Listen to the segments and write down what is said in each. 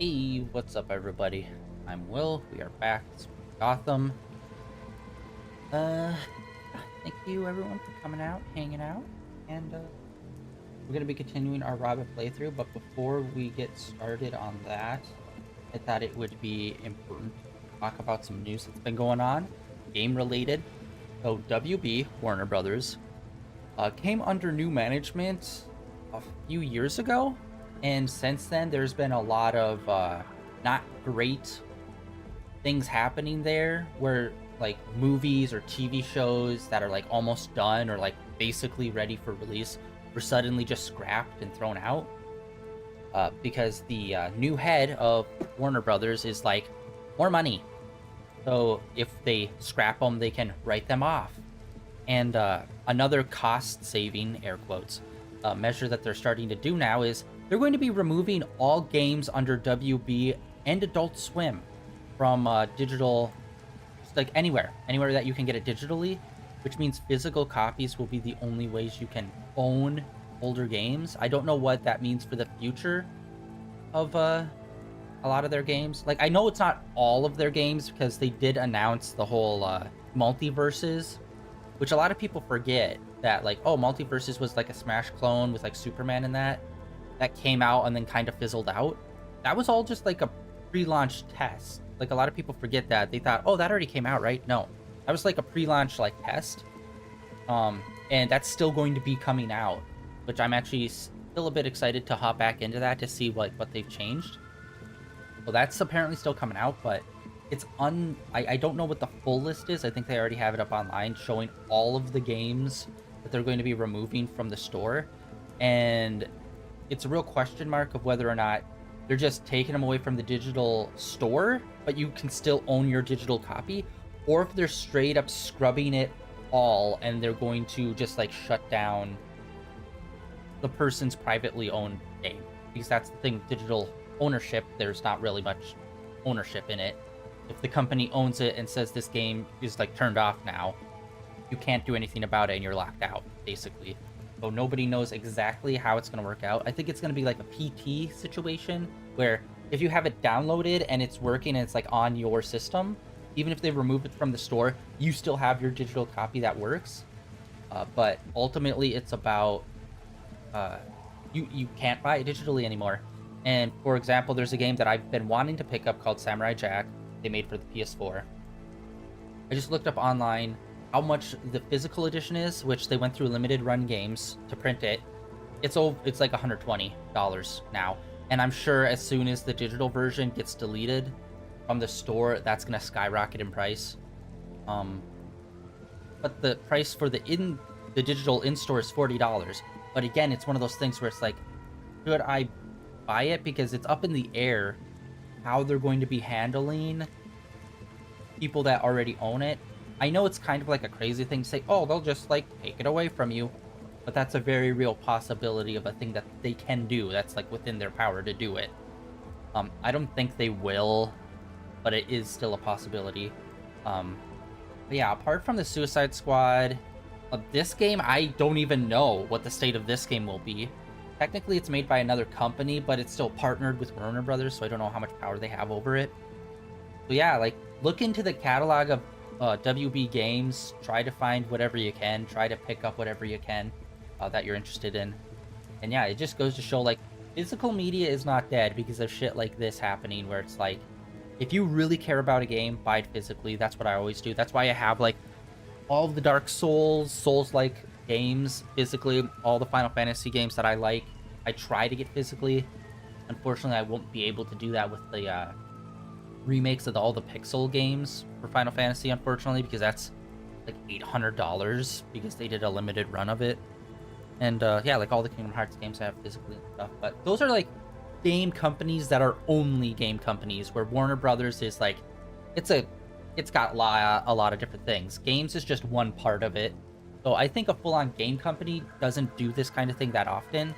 Hey, what's up, everybody? I'm Will. We are back. It's Gotham. Uh, Thank you everyone for coming out, hanging out, and we're gonna be continuing our Robin playthrough. But before we get started on that, I thought it would be important to talk about some news that's been going on, game related. So WB Warner Brothers came under new management a few years ago, and since then there's been a lot of not great things happening there, where like movies or TV shows that are like almost done or like basically ready for release were suddenly just scrapped and thrown out because the new head of Warner Brothers is like, more money. So if they scrap them, they can write them off. And another cost-saving, air quotes, measure that they're starting to do now is they're going to be removing all games under WB and Adult Swim from digital, like anywhere that you can get it digitally, which means physical copies will be the only ways you can own older games. I don't know what that means for the future of a lot of their games. Like, I know it's not all of their games because they did announce the whole multiverses, which a lot of people forget that, like, oh, multiverses was like a Smash clone with like Superman in that came out and then kind of fizzled out. That was all just like a pre-launch test. Like, a lot of people forget that. They thought, oh, that already came out, right? No, that was like a pre-launch like test. And that's still going to be coming out, which I'm actually still a bit excited to hop back into that to see what they've changed. Well, that's apparently still coming out, but it's I don't know what the full list is. I think they already have it up online showing all of the games that they're going to be removing from the store. And it's a real question mark of whether or not they're just taking them away from the digital store, but you can still own your digital copy, or if they're straight up scrubbing it all and they're going to just like shut down the person's privately owned game. Because that's the thing, digital ownership, there's not really much ownership in it. If the company owns it and says this game is like turned off now, you can't do anything about it and you're locked out, basically. So nobody knows exactly how it's going to work out. I think it's going to be like a PT situation where if you have it downloaded and it's working and it's like on your system, even if they remove it from the store, you still have your digital copy that works. But ultimately, it's about you can't buy it digitally anymore. And for example, there's a game that I've been wanting to pick up called Samurai Jack. They made for the PS4. I just looked up online how much the physical edition is, which they went through limited run games to print it. It's like $120 now. And I'm sure as soon as the digital version gets deleted from the store, that's gonna skyrocket in price. But the price for the digital in-store is $40. But again, it's one of those things where it's like, should I buy it? Because it's up in the air how they're going to be handling people that already own it. I know it's kind of like a crazy thing to say, oh, they'll just like take it away from you, but that's a very real possibility of a thing that they can do. That's like within their power to do it. I don't think they will, but it is still a possibility. But yeah, apart from the Suicide Squad, this game, I don't even know what the state of this game will be. Technically, it's made by another company, but it's still partnered with Warner Brothers, so I don't know how much power they have over it. So yeah, like, look into the catalog of WB Games, try to find whatever you can, try to pick up whatever you can that you're interested in. And yeah, it just goes to show, like, physical media is not dead because of shit like this happening, where it's like, if you really care about a game, buy it physically. That's what I always do. That's why I have, like, all of the Dark Souls-like games physically, all the Final Fantasy games that I like, I try to get physically. Unfortunately, I won't be able to do that with the remakes of all the Pixel games for Final Fantasy, unfortunately, because that's like $800 because they did a limited run of it. And yeah, like all the Kingdom Hearts games I have physically and stuff. But those are like game companies that are only game companies, where Warner Brothers is like, it's got a lot of different things. Games is just one part of it. So I think a full-on game company doesn't do this kind of thing that often.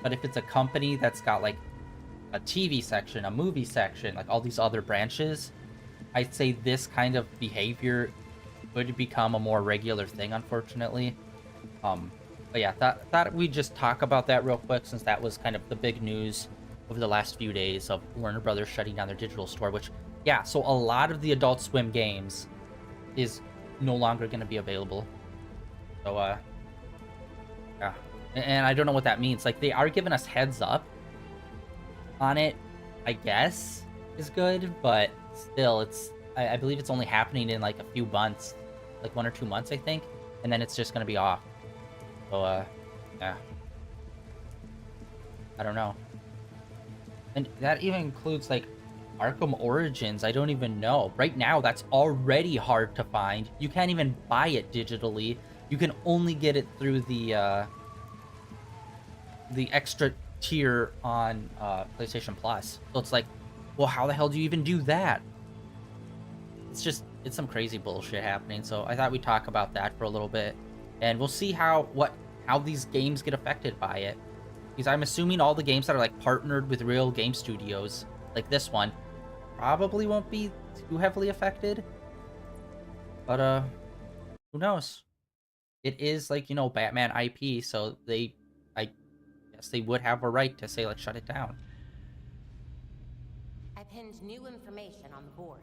But if it's a company that's got like a TV section, a movie section, like all these other branches, I'd say this kind of behavior would become a more regular thing, unfortunately. But yeah, thought we'd just talk about that real quick, since that was kind of the big news over the last few days of Warner Brothers shutting down their digital store, which, yeah, so a lot of the Adult Swim games is no longer going to be available. So, yeah. And I don't know what that means. Like, they are giving us heads up on it, I guess, is good, but still, it's, I believe it's only happening in, like, a few months, like 1 or 2 months, I think, and then it's just going to be off. So, yeah. I don't know. And that even includes, like, Arkham Origins. I don't even know. Right now, that's already hard to find. You can't even buy it digitally. You can only get it through the extra tier on PlayStation Plus. So it's like, well, how the hell do you even do that? It's some crazy bullshit happening. So I thought we'd talk about that for a little bit, and we'll see how these games get affected by it. Because I'm assuming all the games that are like partnered with real game studios, like this one, probably won't be too heavily affected. But who knows? It is, like, you know, Batman IP, so I guess they would have a right to say, let's shut it down. I pinned new information on the board.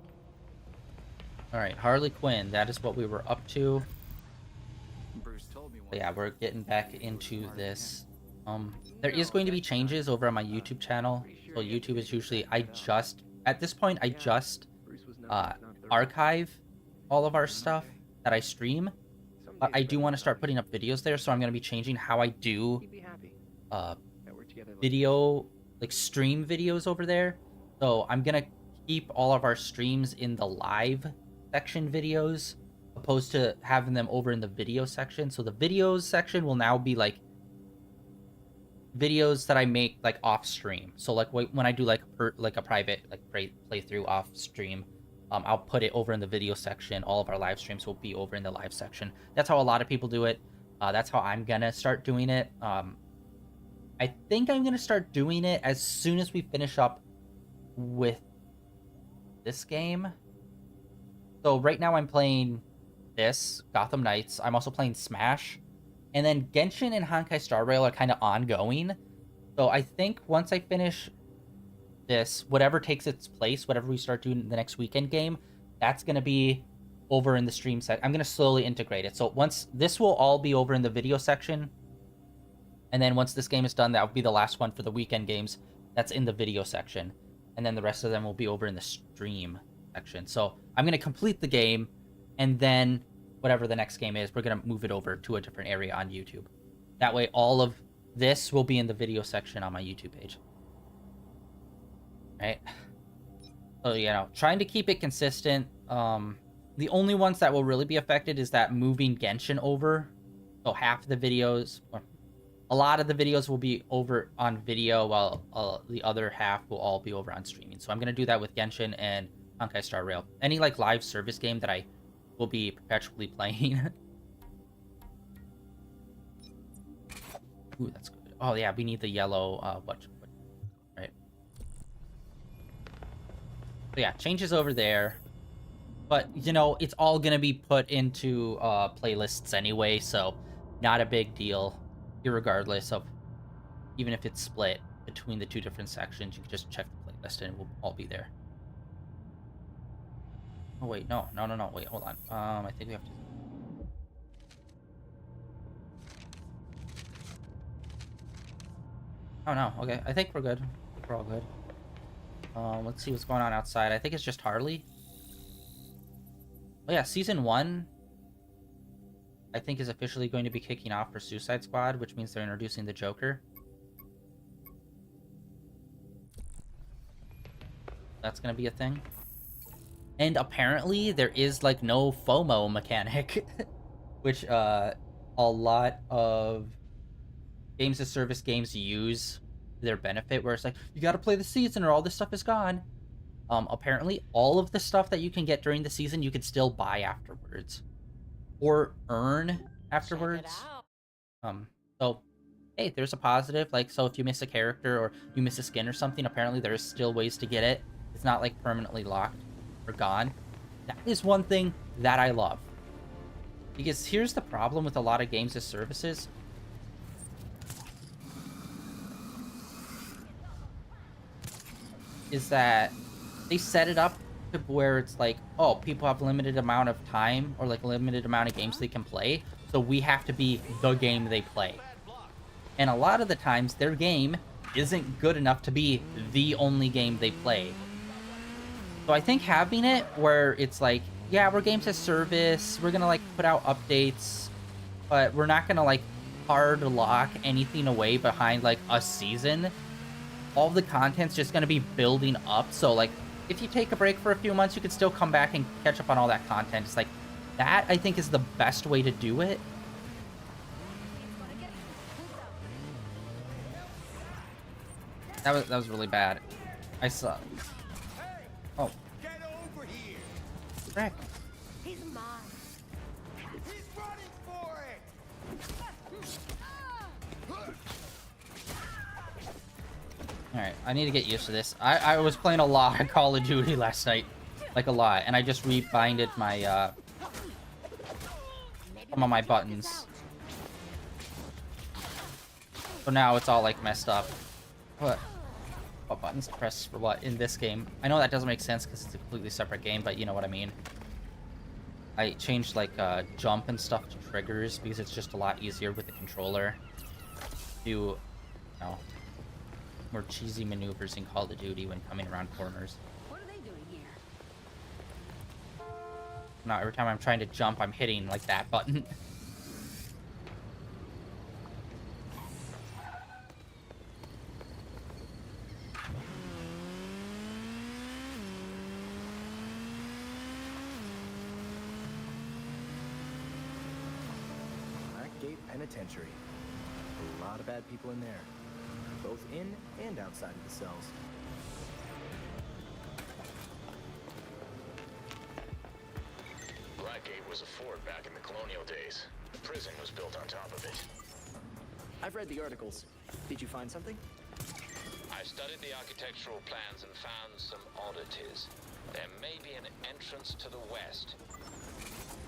Alright, Harley Quinn, that is what we were up to. Bruce told me But yeah, we're getting back into this. There is going to be changes over on my YouTube channel. So YouTube is usually, at this point, I just archive all of our stuff that I stream. But I do want to start putting up videos there, so I'm going to be changing how I do video, like stream videos over there. So I'm going to keep all of our streams in the live section videos, opposed to having them over in the video section. So the videos section will now be like videos that I make like off stream. So like when I do like a private like playthrough off stream, I'll put it over in the video section. All of our live streams will be over in the live section. That's how a lot of people do it. That's how I'm gonna start doing it. I think I'm gonna start doing it as soon as we finish up with this game. So right now I'm playing this Gotham Knights. I'm also playing Smash. And then Genshin and Honkai Star Rail are kind of ongoing. So I think once I finish this, whatever takes its place, whatever we start doing the next weekend game, that's going to be over in the stream set. I'm going to slowly integrate it. So once this will all be over in the video section. And then once this game is done, that will be the last one for the weekend games. That's in the video section. And then the rest of them will be over in the stream section. So I'm going to complete the game, and then whatever the next game is, we're going to move it over to a different area on YouTube. That way, all of this will be in the video section on my YouTube page. Right? So, you know, trying to keep it consistent. The only ones that will really be affected is that moving Genshin over. So half the videos, or a lot of the videos will be over on video, while the other half will all be over on streaming. So I'm going to do that with Genshin and Honkai Star Rail. Any like live service game that I will be perpetually playing. Ooh, that's good. Oh yeah, we need the yellow right. So yeah, changes over there. But you know, it's all gonna be put into playlists anyway, so not a big deal. Irregardless of, even if it's split between the two different sections, you can just check the playlist and it will all be there. Oh wait, no, wait, hold on. I think we have to... Oh no, okay, I think we're good. We're all good. Let's see what's going on outside. I think it's just Harley. Oh yeah, Season 1, I think, is officially going to be kicking off for Suicide Squad, which means they're introducing the Joker. That's gonna be a thing. And apparently there is like no FOMO mechanic, which a lot of games as service games use to their benefit, where it's like, you gotta play the season or all this stuff is gone. Apparently all of the stuff that you can get during the season you can still buy afterwards or earn afterwards. So hey, there's a positive. Like, so if you miss a character or you miss a skin or something, apparently there's still ways to get it. It's not like permanently locked or gone. That is one thing that I love. Because here's the problem with a lot of games as services. is that they set it up to where it's like, oh, people have limited amount of time or like limited amount of games they can play, so we have to be the game they play. And a lot of the times, their game isn't good enough to be the only game they play. So I think having it where it's like, yeah, we're games as service, we're gonna like put out updates, but we're not gonna like hard lock anything away behind like a season. All the content's just gonna be building up. So like, if you take a break for a few months, you could still come back and catch up on all that content. It's like, that I think is the best way to do it. That was really bad. I saw. Oh. Get over here. Frick. He's mine. He's running for it. Alright, I need to get used to this. I was playing a lot of Call of Duty last night. Like a lot. And I just rebinded my, some of my buttons. So now it's all, like, messed up. What buttons to press for what in this game? I know that doesn't make sense because it's a completely separate game, but you know what I mean. I changed, like, jump and stuff to triggers because it's just a lot easier with the controller. Do, you know, more cheesy maneuvers in Call of Duty when coming around corners. What are they doing here? Now every time I'm trying to jump, I'm hitting like that button. Blackgate Penitentiary. A lot of bad people in there, both in and outside of the cells. Blackgate was a fort back in the colonial days. The prison was built on top of it. I've read the articles. Did you find something? I studied the architectural plans and found some oddities. There may be an entrance to the west.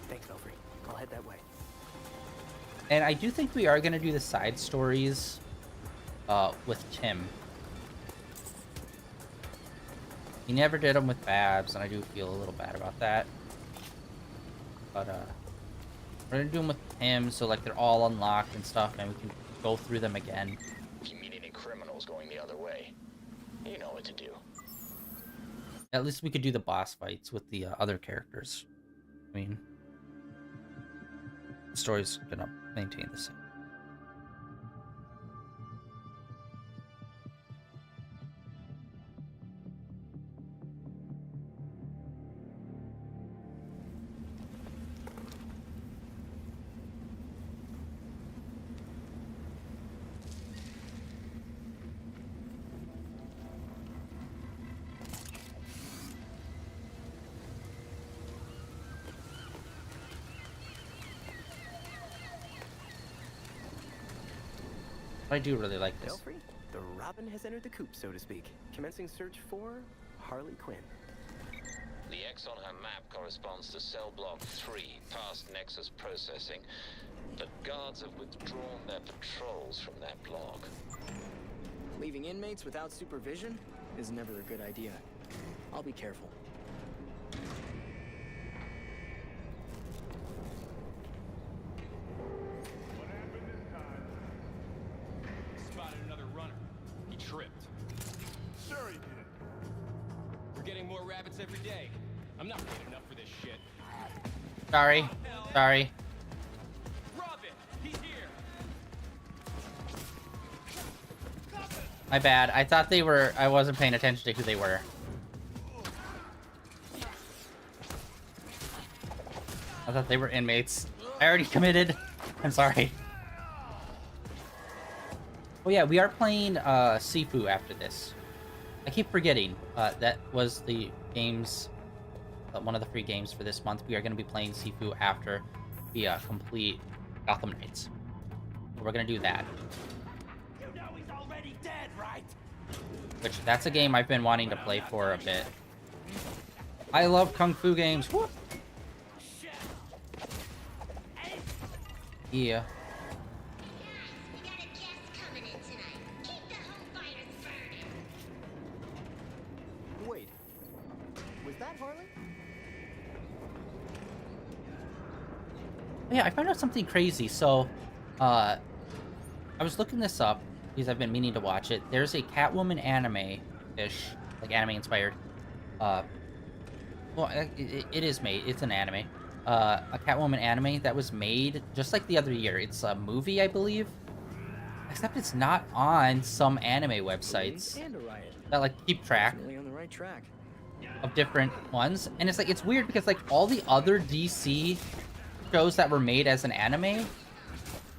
Thanks, Belfry. I'll head that way. And I do think we are going to do the side stories with Tim. He never did them with Babs, and I do feel a little bad about that. But we're going to do them with him, so like they're all unlocked and stuff, and we can go through them again. If you meet any criminals going the other way, you know what to do. At least we could do the boss fights with the other characters. I mean, the story's going to maintain the same. I do really like this. Belfry, the Robin has entered the coop, so to speak. Commencing search for Harley Quinn. The X on her map corresponds to cell block 3, past Nexus processing. The guards have withdrawn their patrols from that block. Leaving inmates without supervision is never a good idea. I'll be careful. What happened this time? Spotted another runner. He tripped. Sure he did. We're getting more rabbits every day. I'm not paying enough for this shit. Sorry. Sorry. Robin, he's here. My bad. I thought they were... I wasn't paying attention to who they were. I thought they were inmates. I already committed. I'm sorry. Oh yeah, we are playing Sifu after this. I keep forgetting that was the games, one of the free games for this month. We are going to be playing Sifu after we complete Gotham Knights. We're going to do that. You know he's already dead, right? Which, that's a game I've been wanting to play for a bit. I love Kung Fu games. Whoop. Yeah. We got a guest coming in tonight. Keep the home fires burning. that Harley? Yeah, I found out something crazy. So, I was looking this up because I've been meaning to watch it. There's a Catwoman anime-ish, like anime-inspired. Well, it is made. It's an anime. A Catwoman anime that was made just like the other year. It's a movie, I believe. Except it's not on some anime websites And a riot. that like keep track Definitely on the right track. of different ones. And it's like, it's weird because like all the other DC shows that were made as an anime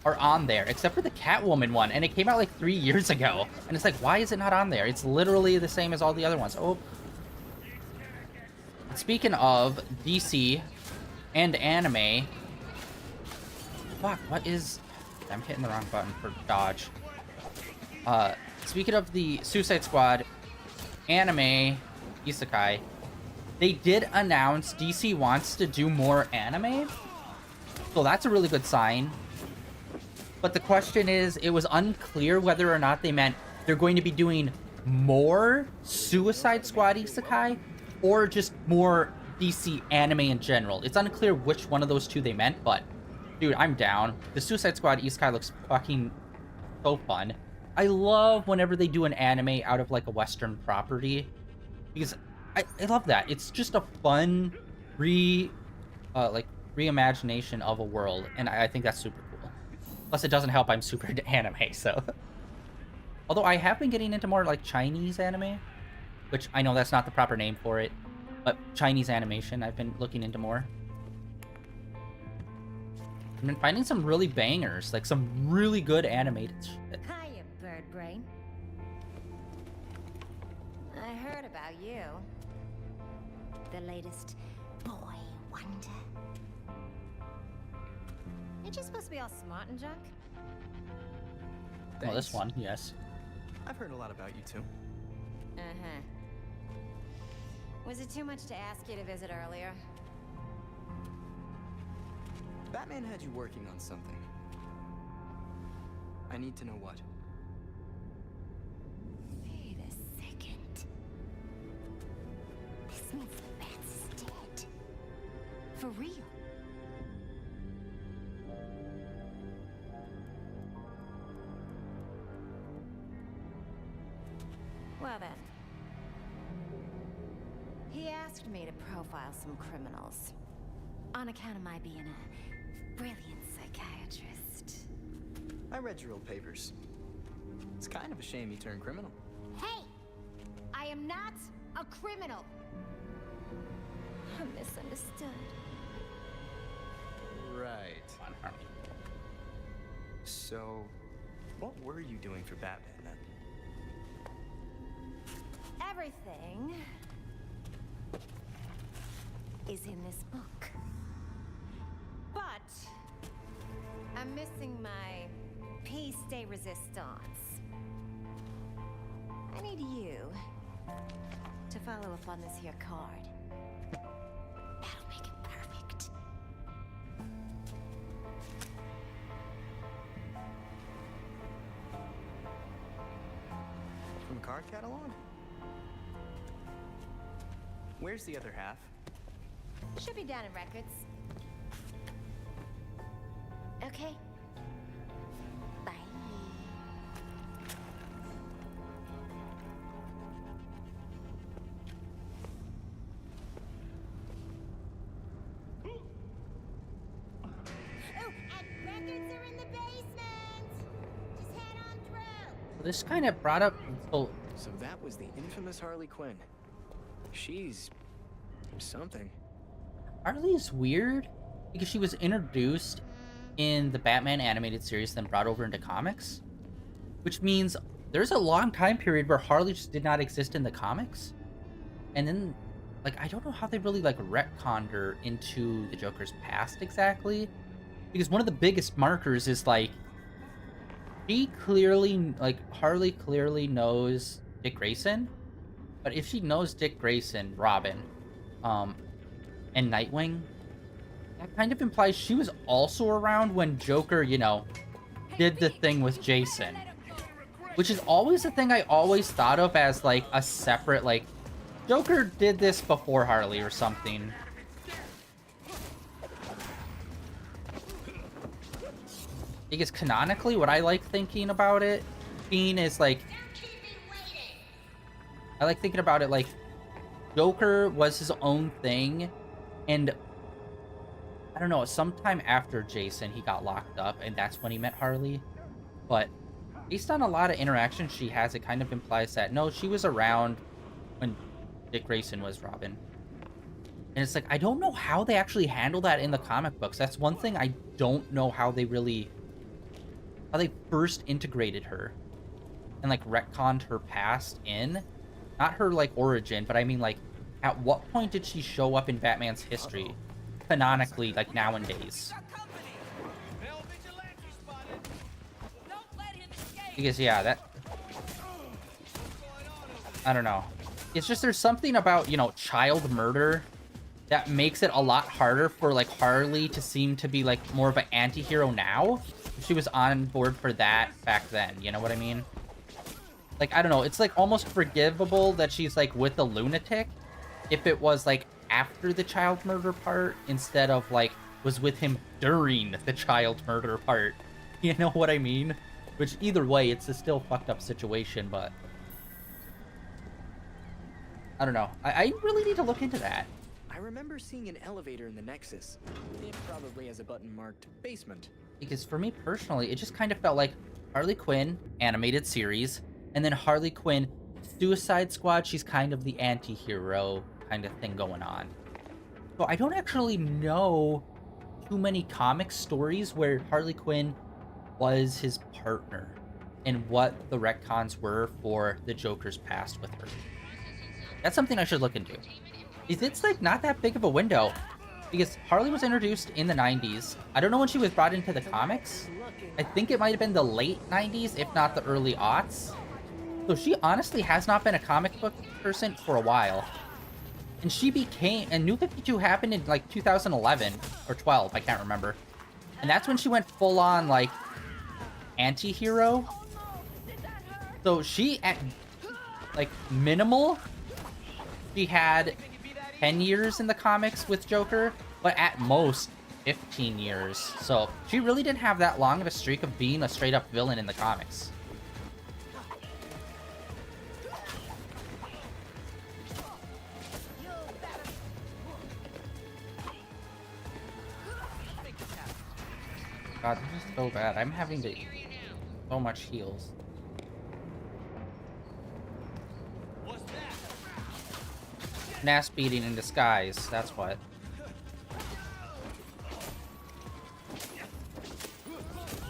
are on there, except for the Catwoman one. And it came out like 3 years ago. And it's like, why is it not on there? It's literally the same as all the other ones. Oh. Speaking of DC and anime, fuck, what is... I'm hitting the wrong button for dodge. Speaking of the Suicide Squad anime isekai, they did announce DC wants to do more anime, so that's a really good sign. But the question is, it was unclear whether or not they meant they're going to be doing more Suicide Squad isekai or just more DC anime in general. It's unclear which one of those two they meant, but dude, I'm down. The Suicide Squad isekai looks fucking so fun. I love whenever they do an anime out of like a Western property, because I love that. It's just a fun reimagination of a world, and I think that's super cool. Plus, it doesn't help I'm super into anime, so. Although I have been getting into more like Chinese anime, which I know that's not the proper name for it, but Chinese animation I've been looking into more. I've been finding some really bangers, like some really good animated shit. Hiya, bird brain. I heard about you. The latest boy wonder. Ain't you supposed to be all smart and junk? Well, this Thanks. one, yes. I've heard a lot about you too. Uh-huh. Was it too much to ask you to visit earlier? Batman had you working on something. I need to know what. Wait a second. This means the Bats is dead. For real. Well then. He asked me to profile some criminals. On account of my being a brilliant psychiatrist. I read your old papers. It's kind of a shame you turned criminal. Hey! I am not a criminal! I'm misunderstood. Right. Come on, Harley. So, what were you doing for Batman then? Everything is in this book. But I'm missing my piece de resistance. I need you to follow up on this here card. That'll make it perfect. From card catalog? Where's the other half? Should be down in records. Okay. Bye. Oh, and records are in the basement. Just head on through. Well, this kind of brought up... Oh, So that was the infamous Harley Quinn. She's... something. Harley's weird because she was introduced in the Batman animated series, then brought over into comics, which means there's a long time period where Harley just did not exist in the comics, and then like I don't know how they really like retconned her into the Joker's past exactly, because one of the biggest markers is like Harley clearly knows Dick Grayson, but if she knows Dick Grayson, Robin, and Nightwing, that kind of implies she was also around when Joker, you know, did the thing with Jason. Which is always the thing I always thought of as, like, a separate, like, Joker did this before Harley or something. Because canonically, what I like thinking about it being is like, I like thinking about it like Joker was his own thing, and I don't know, sometime after Jason he got locked up, and that's when he met Harley. But based on a lot of interactions she has, it kind of implies that no, she was around when Dick Grayson was Robin. And it's like, I don't know how they actually handle that in the comic books. That's one thing I don't know how they first integrated her and like retconned her past in. Not her like origin, but I mean like at what point did she show up in Batman's history? Canonically, like nowadays. Because yeah, that, I don't know. It's just there's something about, you know, child murder that makes it a lot harder for like Harley to seem to be like more of an anti-hero now. She was on board for that back then, you know what I mean? Like, I don't know, it's like almost forgivable that she's like with a lunatic if it was like after the child murder part instead of like was with him during the child murder part. You know what I mean? Which either way, it's a still fucked up situation, but I don't know. I really need to look into that. I remember seeing an elevator in the Nexus. It probably has a button marked basement. Because for me personally, it just kind of felt like Harley Quinn animated series, and then Harley Quinn Suicide Squad. She's kind of the anti-hero kind of thing going on. So I don't actually know too many comic stories where Harley Quinn was his partner and what the retcons were for the Joker's past with her. That's something I should look into. It's like not that big of a window because Harley was introduced in the 90s. I don't know when she was brought into the comics. I think it might have been the late 90s, if not the early aughts. So she honestly has not been a comic book person for a while. And she became, and New 52 happened in like 2011 or 12, I can't remember. And that's when she went full on like anti-hero. So she at like minimal, she had 10 years in the comics with Joker, but at most 15 years. So she really didn't have that long of a streak of being a straight up villain in the comics. God, this is so bad. I'm having to eat so much heals. Nass beating in disguise, that's what.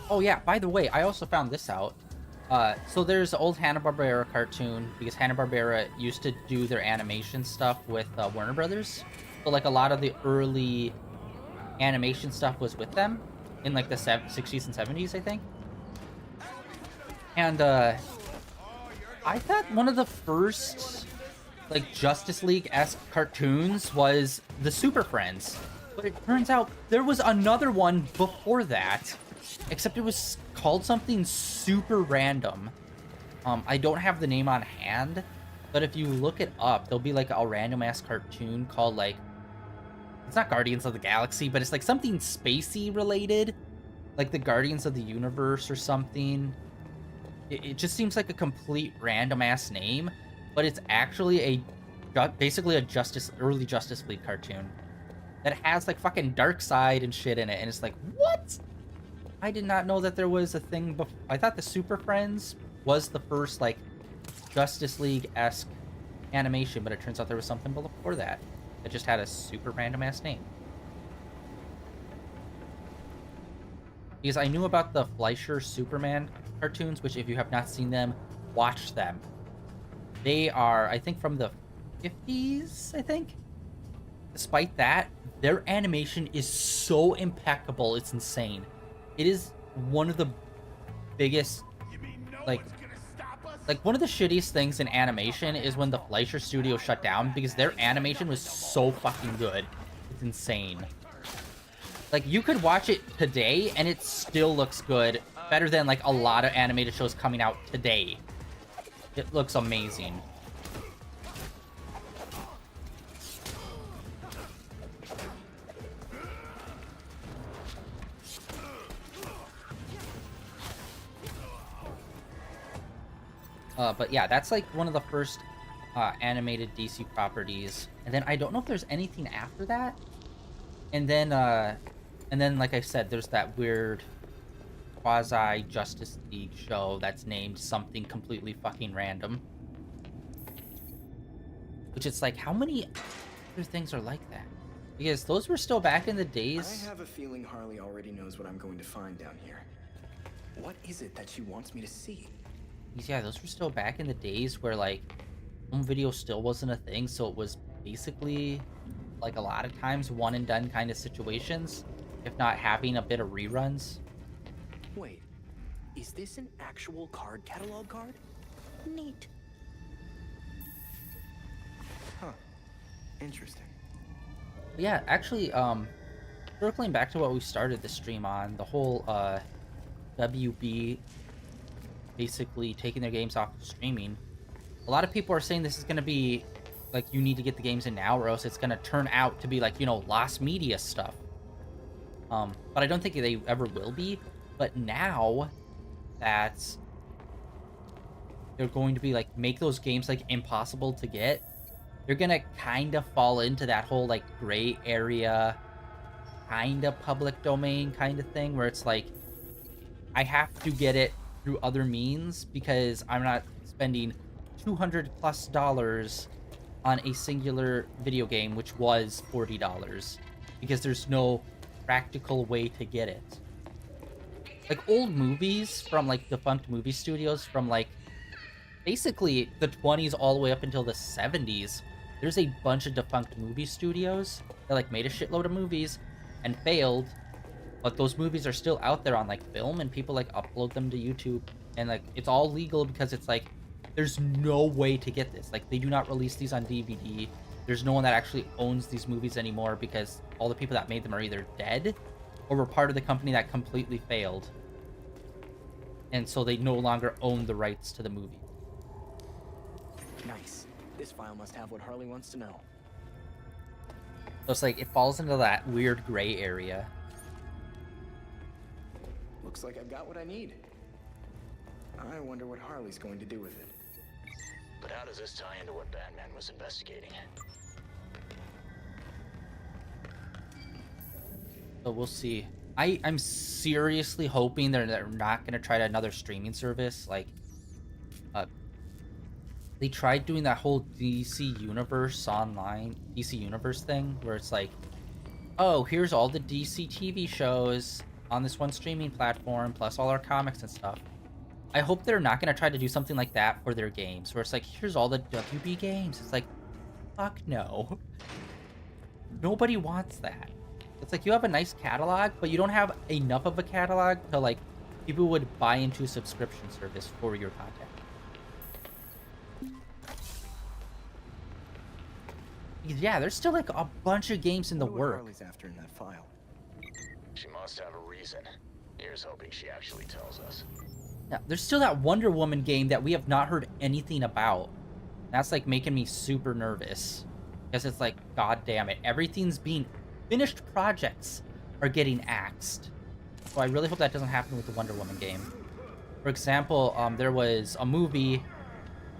Oh yeah, by the way, I also found this out. So there's an old Hanna-Barbera cartoon, because Hanna-Barbera used to do their animation stuff with Warner Brothers. So like a lot of the early animation stuff was with them in like the 60s and 70s, I think. And I thought one of the first like Justice League-esque cartoons was the Super Friends, but it turns out there was another one before that, except it was called something super random. I don't have the name on hand, but if you look it up, there'll be like a random-ass cartoon called like, it's not Guardians of the Galaxy, but it's like something spacey related, like the Guardians of the Universe or something. It just seems like a complete random-ass name, but it's actually basically a early Justice League cartoon that has like fucking Darkseid and shit in it, and it's like, what? I did not know that there was a thing before. I thought the Super Friends was the first like Justice League-esque animation, but it turns out there was something before that that just had a super random ass name. Because I knew about the Fleischer Superman cartoons, which if you have not seen them, watch them. They are, I think, from the 50s, I think. Despite that, their animation is so impeccable, it's insane. It is one of the biggest, like one of the shittiest things in animation is when the Fleischer Studio shut down, because their animation was so fucking good. It's insane. Like, you could watch it today, and it still looks good. Better than, like, a lot of animated shows coming out today. It looks amazing. But yeah, that's like one of the first animated DC properties. And then I don't know if there's anything after that. And then like I said, there's that weird quasi Justice League show that's named something completely fucking random. Which it's like, how many other things are like that? Because those were still back in the days. I have a feeling Harley already knows what I'm going to find down here. What is it that she wants me to see? Yeah, those were still back in the days where like home video still wasn't a thing, so it was basically like a lot of times one and done kind of situations, if not having a bit of reruns. Wait, is this an actual card catalog card? Neat. Huh. Interesting. Yeah, actually, circling back to what we started the stream on, the whole WB basically taking their games off of streaming. A lot of people are saying this is going to be like, you need to get the games in now or else it's going to turn out to be like, you know, lost media stuff. But I don't think they ever will be. But now that they're going to be like, make those games like impossible to get, they're going to kind of fall into that whole like gray area, kind of public domain kind of thing where it's like, I have to get it through other means because I'm not spending $200+ on a singular video game, which was $40, because there's no practical way to get it. Like old movies from like defunct movie studios from like basically the 20s all the way up until the 70s. There's a bunch of defunct movie studios that like made a shitload of movies and failed, but those movies are still out there on like film and people like upload them to YouTube, and like it's all legal because it's like there's no way to get this. Like they do not release these on DVD. There's no one that actually owns these movies anymore because all the people that made them are either dead or were part of the company that completely failed. And so they no longer own the rights to the movie. Nice. This file must have what Harley wants to know. So it's like it falls into that weird gray area. Looks like I've got what I need. I wonder what Harley's going to do with it. But how does this tie into what Batman was investigating? So we'll see. I'm seriously hoping they're not going to try another streaming service. Like, they tried doing that whole DC Universe online, DC Universe thing, where it's like, oh, here's all the DC TV shows on this one streaming platform, plus all our comics and stuff. I hope they're not going to try to do something like that for their games, where it's like, here's all the WB games. It's like, fuck no. Nobody wants that. It's like, you have a nice catalog, but you don't have enough of a catalog to, like, people would buy into a subscription service for your content. Yeah, there's still, like, a bunch of games in the work. Harley's after in that file. She must have a reason. Here's hoping she actually tells us. Yeah, there's still that Wonder Woman game that we have not heard anything about. That's, like, making me super nervous. Because it's like, god damn it, everything's being... Finished projects are getting axed. So I really hope that doesn't happen with the Wonder Woman game. For example, there was a movie,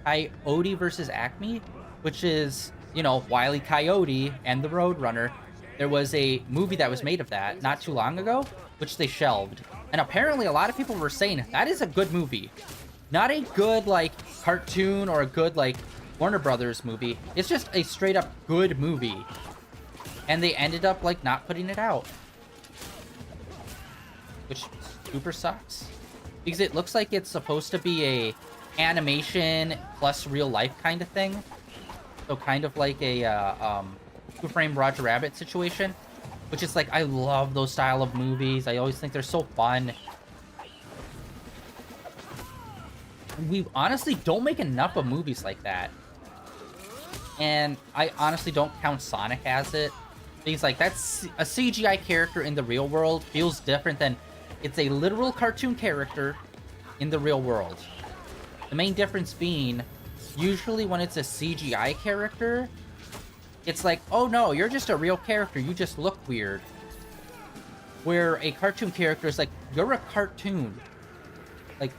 Coyote vs. Acme, which is, you know, Wile E. Coyote and the Roadrunner. There was a movie that was made of that not too long ago, which they shelved. And apparently a lot of people were saying that is a good movie. Not a good, like, cartoon or a good, like, Warner Brothers movie. It's just a straight up good movie. And they ended up, like, not putting it out. Which super sucks. Because it looks like it's supposed to be a animation plus real life kind of thing. So kind of like a Who Framed Roger Rabbit situation. Which is like, I love those style of movies. I always think they're so fun. And we honestly don't make enough of movies like that. And I honestly don't count Sonic as it. He's like, that's a CGI character in the real world feels different than it's a literal cartoon character in the real world. The main difference being, usually when it's a CGI character, it's like, oh no, you're just a real character, you just look weird. Where a cartoon character is like, you're a cartoon. Like,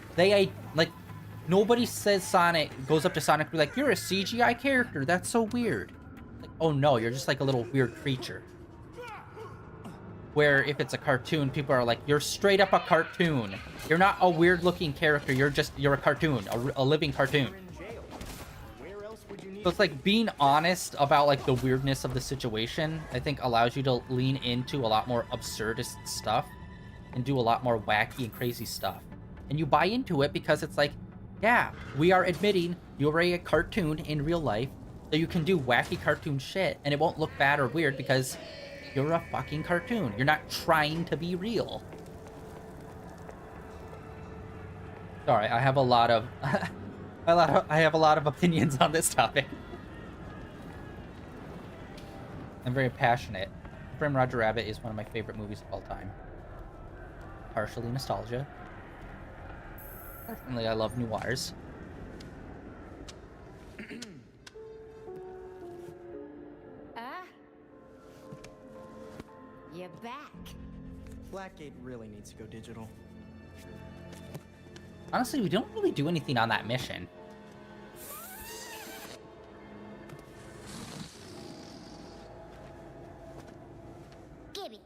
Nobody says Sonic, goes up to Sonic and be like, you're a CGI character, that's so weird. Like, oh no, you're just like a little weird creature. Where if it's a cartoon, people are like, you're straight up a cartoon. You're not a weird looking character, you're a cartoon, a living cartoon. So it's like being honest about like the weirdness of the situation, I think allows you to lean into a lot more absurdist stuff and do a lot more wacky and crazy stuff. And you buy into it because it's like, yeah, we are admitting you're a cartoon in real life, so you can do wacky cartoon shit and it won't look bad or weird because you're a fucking cartoon. You're not trying to be real. Sorry, I have a lot of I have a lot of opinions on this topic. I'm very passionate. Frame Roger Rabbit is one of my favorite movies of all time. Partially nostalgia. Definitely, I love noirs. You're back. Blackgate really needs to go digital. Honestly, we don't really do anything on that mission. Gibby.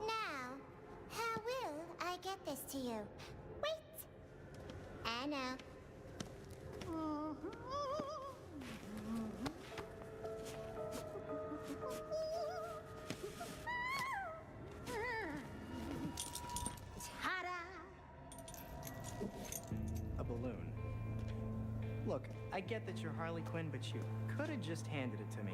Now, how will I get this to you? Wait. I know. A balloon. Look, I get that you're Harley Quinn, but you could have just handed it to me.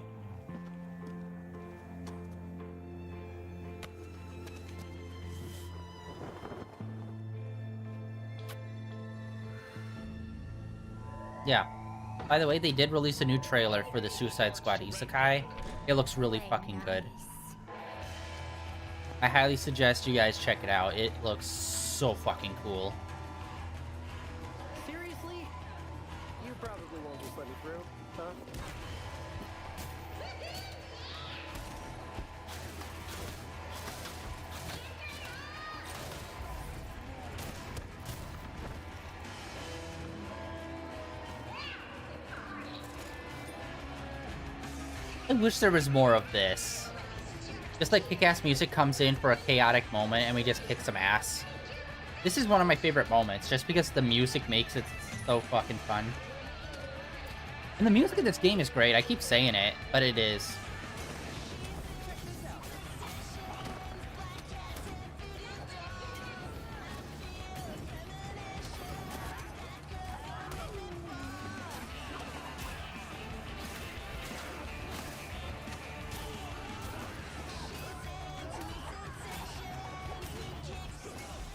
Yeah. By the way, they did release a new trailer for the Suicide Squad Isekai. It looks really fucking good. I highly suggest you guys check it out. It looks so fucking cool. Seriously? You probably won't just let me through, huh? I wish there was more of this. Just like kick-ass music comes in for a chaotic moment and we just kick some ass. This is one of my favorite moments, just because the music makes it so fucking fun. And the music of this game is great, I keep saying it, but it is.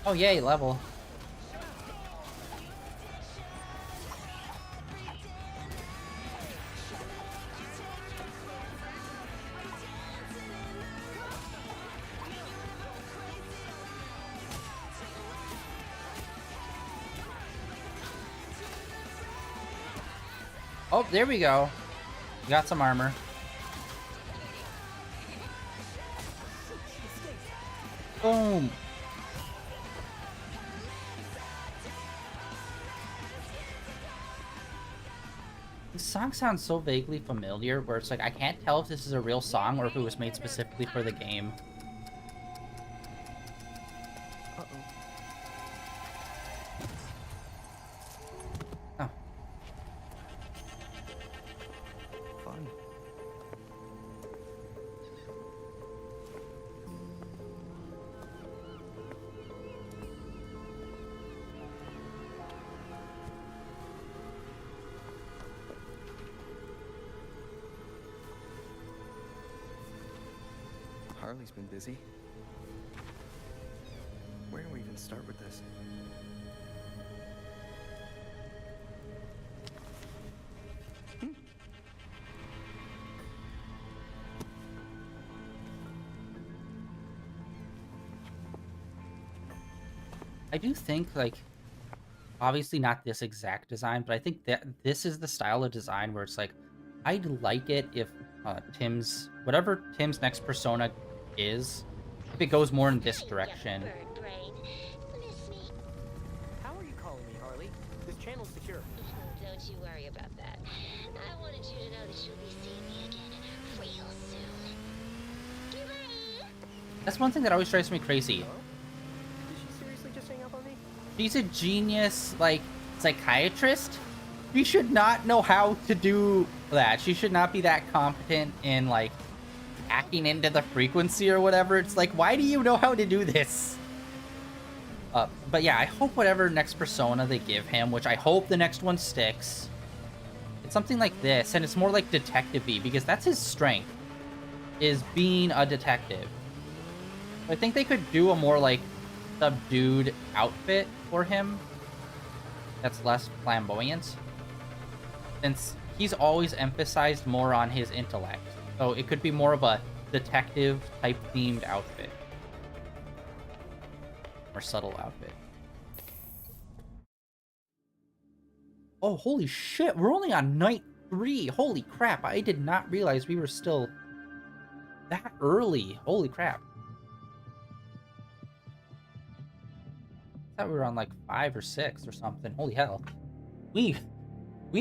Oh yay, level. Oh, there we go. Got some armor. Boom. This song sounds so vaguely familiar, where it's like, I can't tell if this is a real song or if it was made specifically for the game. Oh. Fun. Harley's been busy. Where do we even start with this? I do think, like, obviously not this exact design, but I think that this is the style of design where it's like, I'd like it if whatever Tim's next persona is, if it goes more in this direction. Bird brain. Miss me? How are you calling me, Harley? This channel's secure. Don't you worry about that. I wanted you to know that you'll be seeing me again real soon. Goodbye. That's one thing that always drives me crazy. Huh? Did she seriously just hang up on me? She's a genius, like, psychiatrist. She should not know how to do that. She should not be that competent in, like, hacking into the frequency or whatever. It's like, why do you know how to do this? But yeah, I hope whatever next persona they give him, which I hope the next one sticks, it's something like this, and it's more like detective-y, because that's his strength, is being a detective. I think they could do a more, like, subdued outfit for him that's less flamboyant, since he's always emphasized more on his intellect. So it could be more of a detective type themed outfit. More subtle outfit. Oh, holy shit. We're only on night 3. Holy crap. I did not realize we were still that early. Holy crap. I thought we were on like 5 or 6 or something. Holy hell. We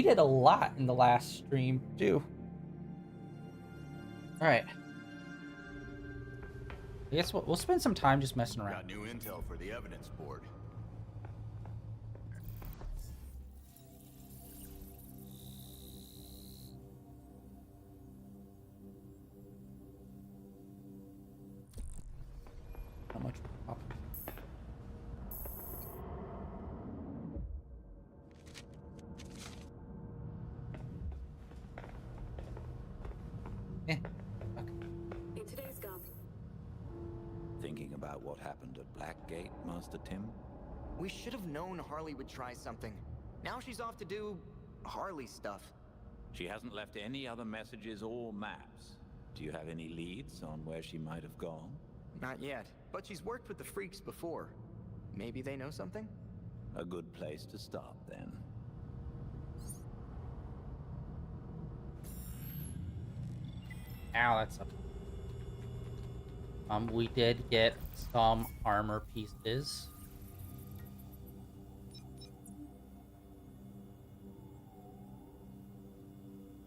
did a lot in the last stream too. Alright. I guess we'll spend some time just messing around. Got new intel for the evidence board. How much? Up. Eh. Okay. In today's Gotham. Thinking about what happened at Blackgate, Master Tim? We should have known Harley would try something. Now she's off to do Harley stuff. She hasn't left any other messages or maps. Do you have any leads on where she might have gone? Not yet, but she's worked with the freaks before. Maybe they know something? A good place to start, then. Ow, that sucks. We did get some armor pieces.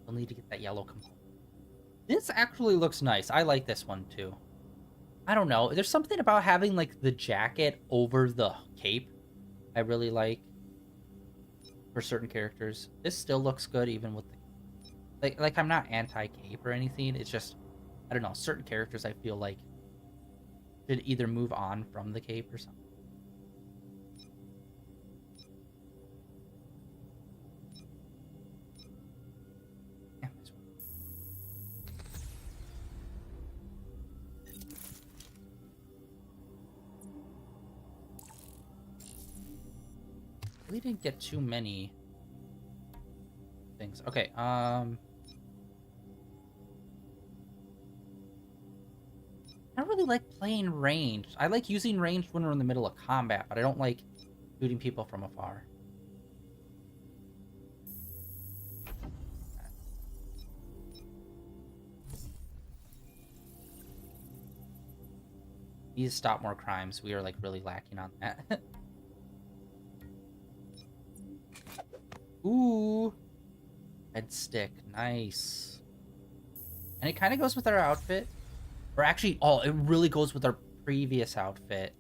We'll need to get that yellow component. This actually looks nice. I like this one too. I don't know. There's something about having like the jacket over the cape I really like for certain characters. This still looks good even with the like I'm not anti-cape or anything. It's just I don't know, certain characters I feel like should either move on from the cape or something. Yeah, this one. We didn't get too many things. Okay, I don't really like playing ranged. I like using ranged when we're in the middle of combat, but I don't like shooting people from afar. Need to stop more crimes. We are like really lacking on that. Ooh. Red stick. Nice. And it kind of goes with our outfit. Or actually, oh, it really goes with our previous outfit.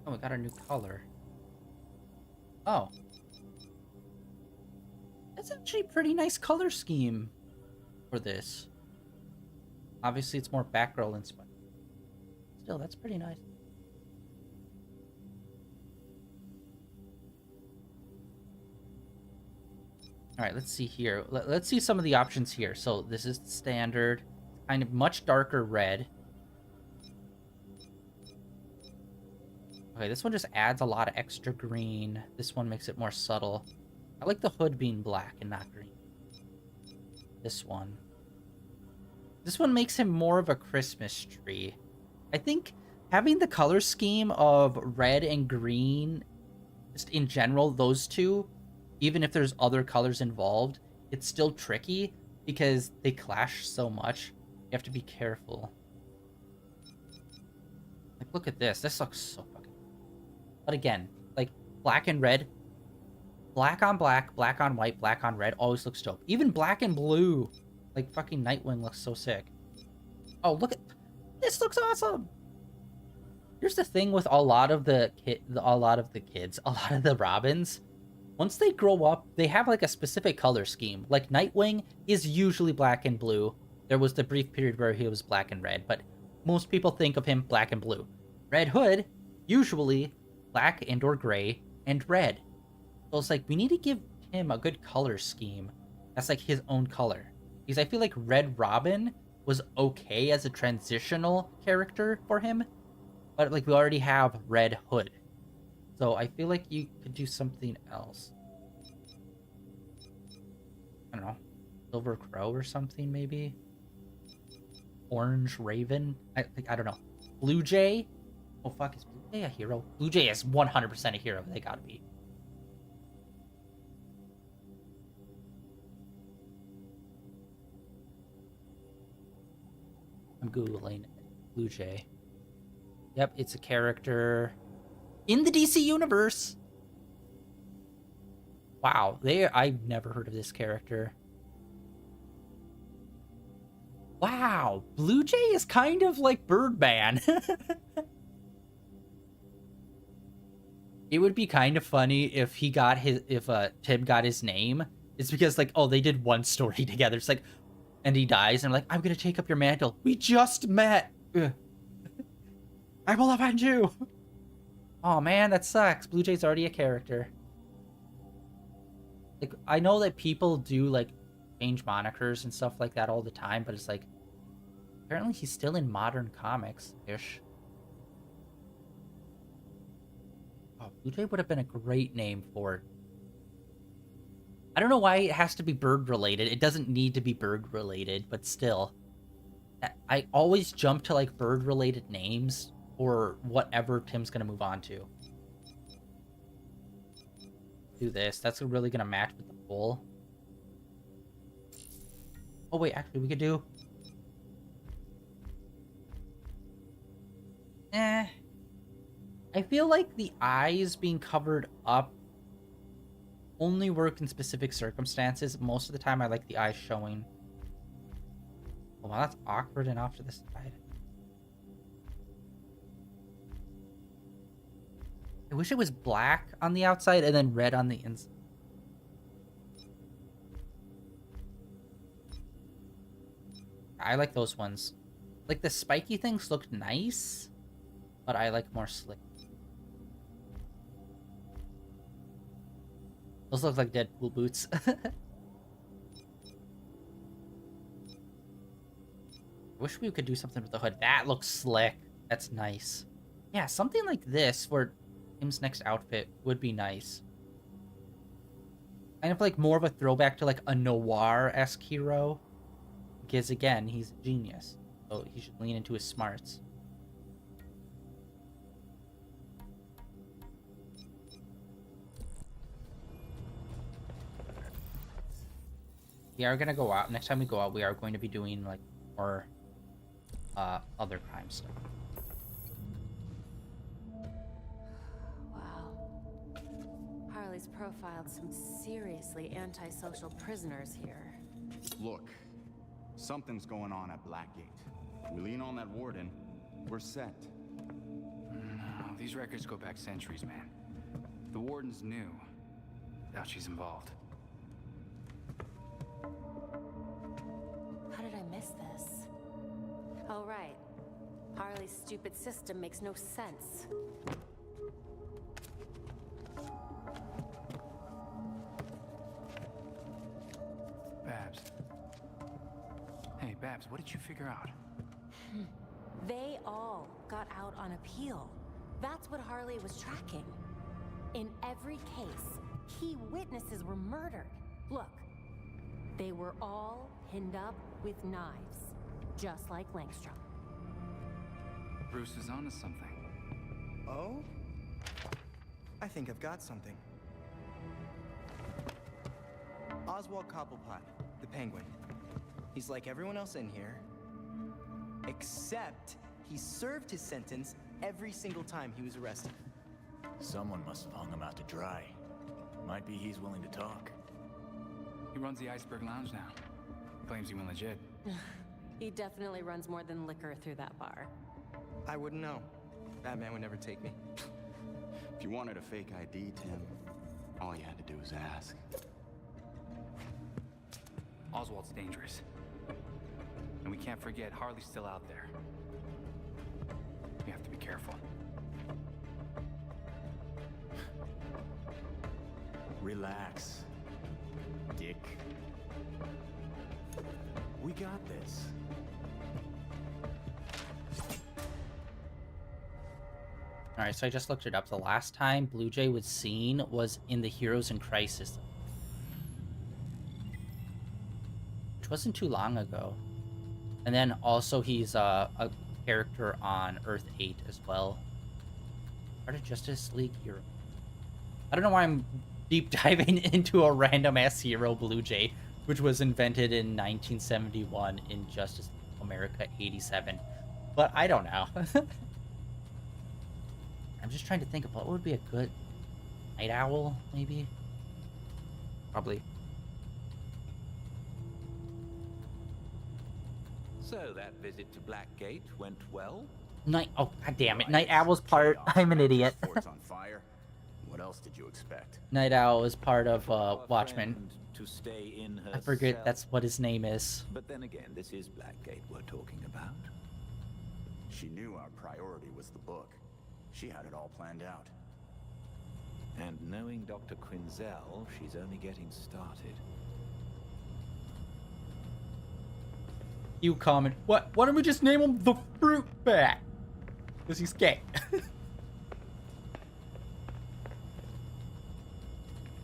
Oh, we got our new color. Oh. That's actually a pretty nice color scheme for this. Obviously, it's more Batgirl inspired. Still, that's pretty nice. All right, let's see here. Let's see some of the options here. So this is standard, kind of much darker red. Okay, this one just adds a lot of extra green. This one makes it more subtle. I like the hood being black and not green. This one. This one makes him more of a Christmas tree. I think having the color scheme of red and green, just in general, those two, even if there's other colors involved, it's still tricky because they clash so much. You have to be careful. Like, look at this. This looks so fucking... But again, like, black and red, black on black, black on white, black on red always looks dope. Even black and blue, like fucking Nightwing looks so sick. Oh, look at... This looks awesome! Here's the thing with a lot of the Robins. Once they grow up, they have like a specific color scheme. Like Nightwing is usually black and blue. There was the brief period where he was black and red, but most people think of him black and blue. Red Hood, usually black and or gray and red. So it's like, we need to give him a good color scheme that's like his own color. Because I feel like Red Robin was okay as a transitional character for him, but like we already have Red Hood. So I feel like you could do something else. I don't know. Silver Crow or something, maybe? Orange Raven? I don't know. Blue Jay? Oh, fuck. Is Blue Jay a hero? Blue Jay is 100% a hero. They gotta be. I'm Googling Blue Jay. Yep, it's a character in the DC universe. Wow, I've never heard of this character. Wow, Blue Jay is kind of like Birdman. It would be kind of funny if he got if Tim got his name. It's because like, oh, they did one story together. It's like, and he dies, and I'm like, I'm gonna take up your mantle. We just met. Ugh. I will avenge you. Oh man, that sucks. Blue Jay's already a character. Like, I know that people do like change monikers and stuff like that all the time, but it's like, apparently he's still in modern comics-ish. Oh, Blue Jay would have been a great name for it. I don't know why it has to be bird-related. It doesn't need to be bird-related, but still. I always jump to, like, bird-related names or whatever Tim's gonna move on to. Do this. That's really gonna match with the bull. Oh, wait, actually, we could do... I feel like the eyes being covered up only work in specific circumstances. Most of the time, I like the eyes showing. Oh, wow, that's awkward and off to the side. I wish it was black on the outside and then red on the inside. I like those ones. Like, the spiky things look nice, but I like more slick. Those look like Deadpool boots. I wish we could do something with the hood. That looks slick. That's nice. Yeah, something like this where Tim's next outfit would be nice. Kind of like more of a throwback to like a noir-esque hero. Because again, he's a genius. So he should lean into his smarts. We are gonna go out. Next time we go out, we are going to be doing like more other crime stuff. Wow. Harley's profiled some seriously antisocial prisoners here. Look, something's going on at Blackgate. We lean on that warden, we're set. No, these records go back centuries, man. The warden's new. Doubt she's involved. How did I miss this? Oh, right. Harley's stupid system makes no sense. Babs, what did you figure out? They all got out on appeal. That's what Harley was tracking. In every case, key witnesses were murdered. Look, they were all pinned up with knives, just like Langstrom. Bruce is onto something. Oh? I think I've got something. Oswald Cobblepot, the Penguin. He's like everyone else in here, except he served his sentence every single time he was arrested. Someone must have hung him out to dry. Might be he's willing to talk. He runs the Iceberg Lounge now. Claims he went legit. He definitely runs more than liquor through that bar. I wouldn't know. Batman would never take me. If you wanted a fake ID, Tim, all you had to do was ask. Oswald's dangerous. And we can't forget Harley's still out there. We have to be careful. Relax, Dick. We got this. Alright, so I just looked it up. The last time Blue Jay was seen was in the Heroes in Crisis, which wasn't too long ago. And then also he's a character on Earth 8 as well. Part of Justice League Hero. I don't know why I'm deep diving into a random ass hero, Blue Jay, which was invented in 1971 in Justice America 87. But I don't know. I'm just trying to think of what would be a good Night Owl, maybe? Probably. So that visit to Blackgate went well? Oh, god damn it. Night Owl's part. I'm an idiot. Fort's on fire. What else did you expect? Night Owl is part of Watchmen. To stay in her I forget cell. that's what his name is. But then again, this is Blackgate we're talking about. She knew our priority was the book. She had it all planned out. And knowing Dr. Quinzel, she's only getting started. You comment, what? Why don't we just name him the Fruit Bat? Because he's gay. For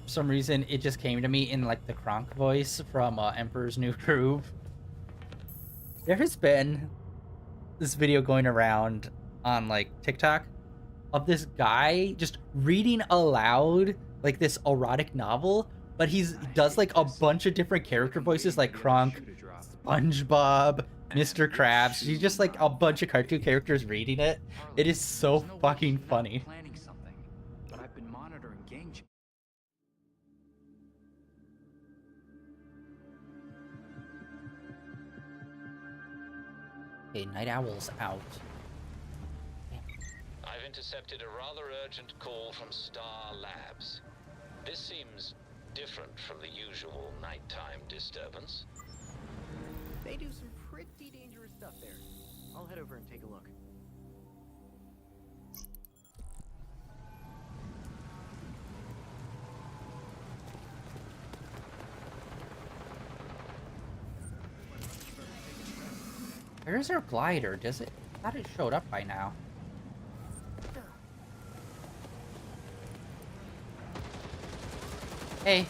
some reason, it just came to me in like the Kronk voice from Emperor's New Groove. There has been this video going around on like TikTok of this guy just reading aloud like this erotic novel, but he does like a bunch of different character voices like Kronk, SpongeBob, Mr. Krabs. He's just like a bunch of cartoon characters reading it. It is so fucking funny. Planning something, but I've been monitoring gang. Okay, Night Owl's out. I've intercepted a rather urgent call from Star Labs. This seems different from the usual nighttime disturbance. They do some pretty dangerous stuff there. I'll head over and take a look. Where's their glider? Does it? I thought it showed up by now. Hey.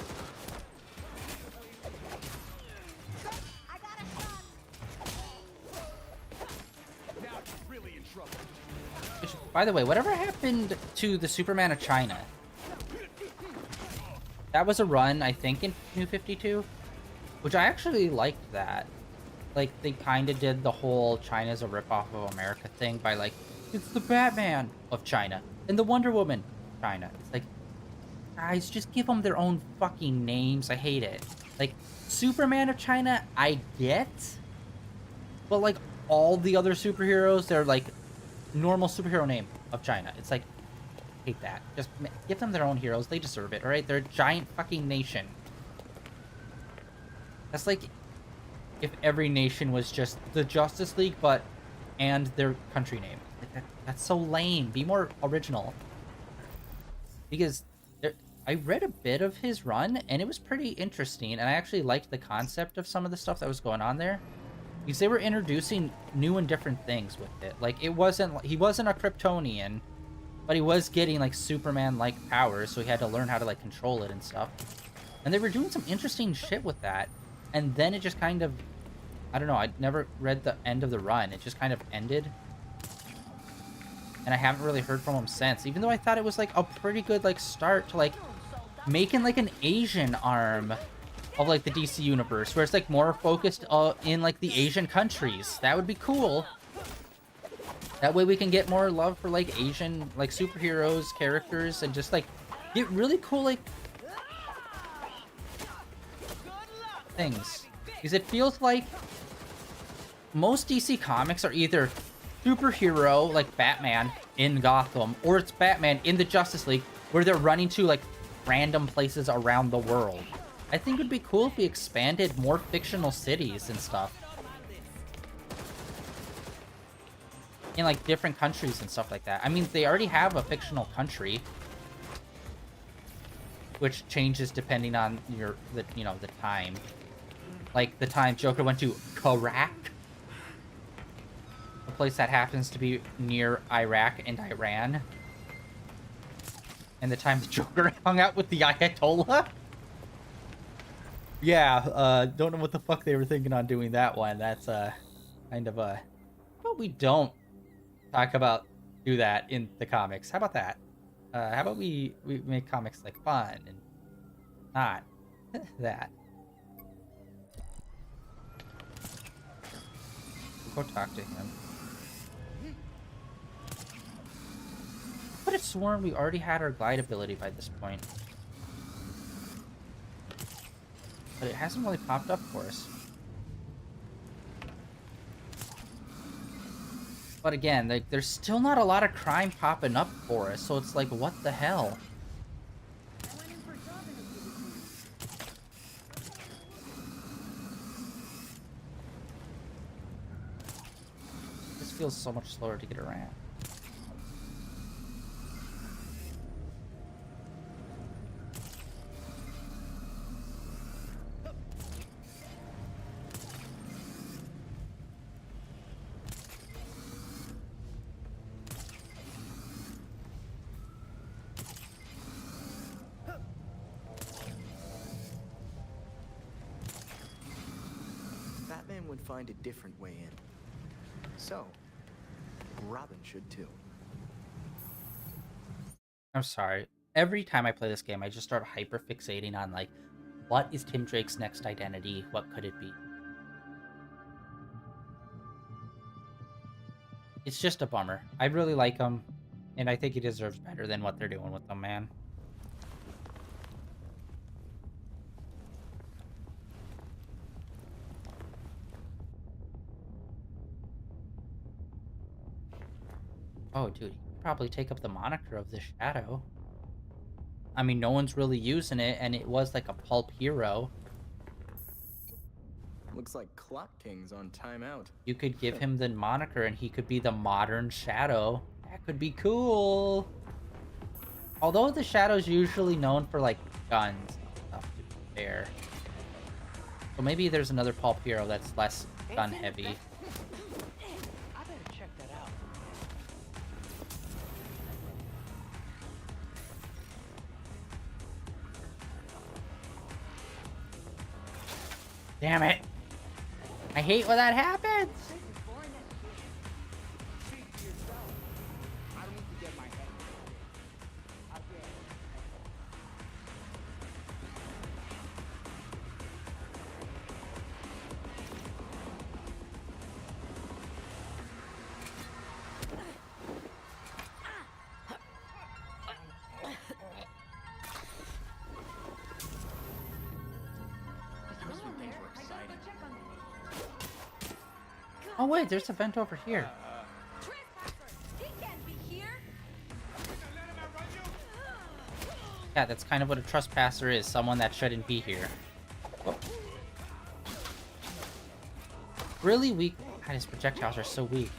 By the way, whatever happened to the Superman of China? That was a run, I think, in New 52, which I actually liked that. Like, they kind of did the whole China's a ripoff of America thing by, like, it's the Batman of China and the Wonder Woman of China. It's like, guys, just give them their own fucking names. I hate it. Like, Superman of China, I get. But, like, all the other superheroes, they're, like, normal superhero name of China. It's like, I hate that. Just give them their own heroes. They deserve it, alright? They're a giant fucking nation. That's like if every nation was just the Justice League, but and their country name. Like that's so lame. Be more original. Because I read a bit of his run, and it was pretty interesting, and I actually liked the concept of some of the stuff that was going on there. Because they were introducing new and different things with it. Like, he wasn't a Kryptonian, but he was getting, like, Superman-like powers, so he had to learn how to, like, control it and stuff. And they were doing some interesting shit with that. And then it just kind of... I don't know, I never read the end of the run. It just kind of ended. And I haven't really heard from him since. Even though I thought it was, like, a pretty good, like, start to, like, making, like, an Asian arm of, like, the DC universe. Where it's, like, more focused in, like, the Asian countries. That would be cool. That way we can get more love for, like, Asian, like, superheroes, characters, and just, like, get really cool, like, things. Because it feels like most DC comics are either superhero, like Batman, in Gotham, or it's Batman in the Justice League, where they're running to, like, random places around the world. I think it would be cool if we expanded more fictional cities and stuff. In, like, different countries and stuff like that. I mean, they already have a fictional country, which changes depending on the time. Like, the time Joker went to Iraq, a place that happens to be near Iraq and Iran. And the time the Joker hung out with the Ayatollah. Yeah, don't know what the fuck they were thinking on doing that one. That's, kind of, but we don't do that in the comics. How about that? How about we make comics, like, fun and not that. We'll go talk to him. I could have sworn we already had our glide ability by this point. But it hasn't really popped up for us. But again, like, there's still not a lot of crime popping up for us, so it's like, what the hell? This feels so much slower to get around. Batman would find a different way in. So, Robin should too. I'm sorry. Every time I play this game, I just start hyper-fixating on, like, what is Tim Drake's next identity? What could it be? It's just a bummer. I really like him, and I think he deserves better than what they're doing with him, man. Oh, dude, you could probably take up the moniker of the Shadow. I mean, no one's really using it, and it was like a pulp hero. Looks like Clock King's on timeout. You could give him the moniker, and he could be the modern Shadow. That could be cool. Although the Shadow's usually known for, like, guns and stuff, to be fair. So maybe there's another pulp hero that's less gun-heavy. Damn it. I hate when that happens. Oh wait, there's a vent over here. Yeah, that's kind of what a trespasser is. Someone that shouldn't be here. Oh. Really weak. God, his projectiles are so weak.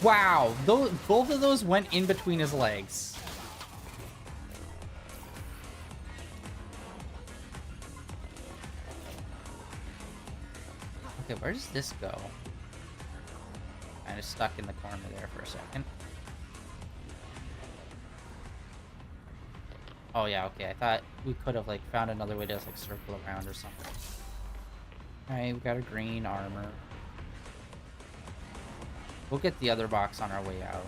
Wow, both of those went in between his legs. Okay, where does this go? Kind of stuck in the corner there for a second. Oh yeah, okay. I thought we could have like found another way to like circle around or something. Alright, we got a green armor. We'll get the other box on our way out.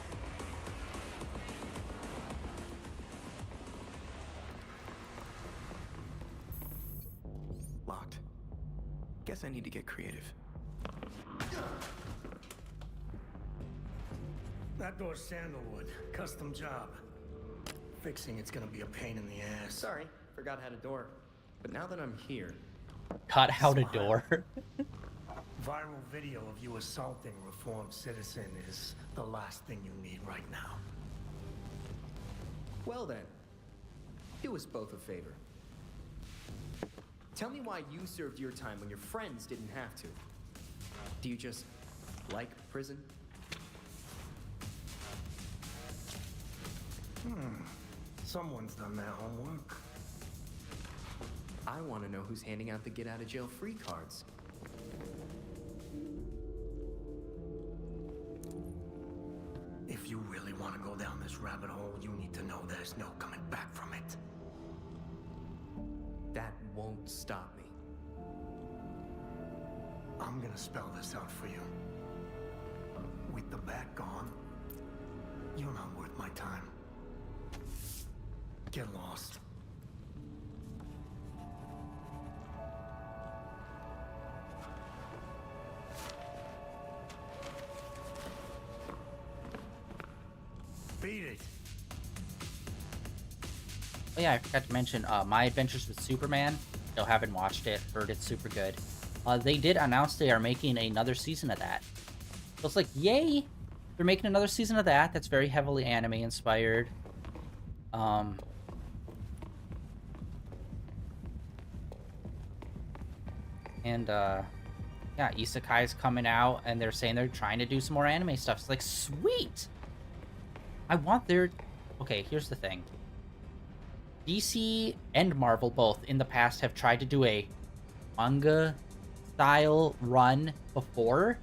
Locked. Guess I need to get creative. That door's sandalwood. Custom job. Fixing it's gonna be a pain in the ass. Sorry, forgot I had a door. But now that I'm here... Cut out a door. Viral video of you assaulting reformed citizen is the last thing you need right now. Well then, do us both a favor. Tell me why you served your time when your friends didn't have to. Do you just like prison? Someone's done their homework. I want to know who's handing out the get-out-of-jail-free cards. If you really want to go down this rabbit hole, you need to know there's no coming back from it. That won't stop me. I'm gonna spell this out for you. With the bat gone, you're not worth my time. Get lost. Beat it. Oh yeah, I forgot to mention My Adventures with Superman. Still haven't watched it. Heard it's super good. They did announce they are making another season of that. So it's like, yay! They're making another season of that. That's very heavily anime inspired. Yeah, Isekai's coming out, and they're saying they're trying to do some more anime stuff. It's like, sweet! I want their... Okay, here's the thing. DC and Marvel both, in the past, have tried to do a manga-style run before.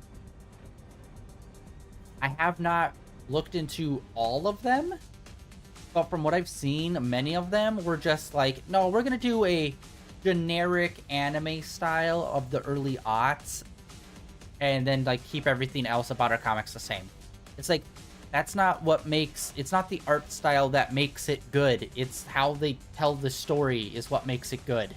I have not looked into all of them, but from what I've seen, many of them were just like, no, we're gonna do a generic anime style of the early aughts, and then like keep everything else about our comics the same. It's like, that's not what makes... It's not the art style that makes it good. It's how they tell the story is what makes it good.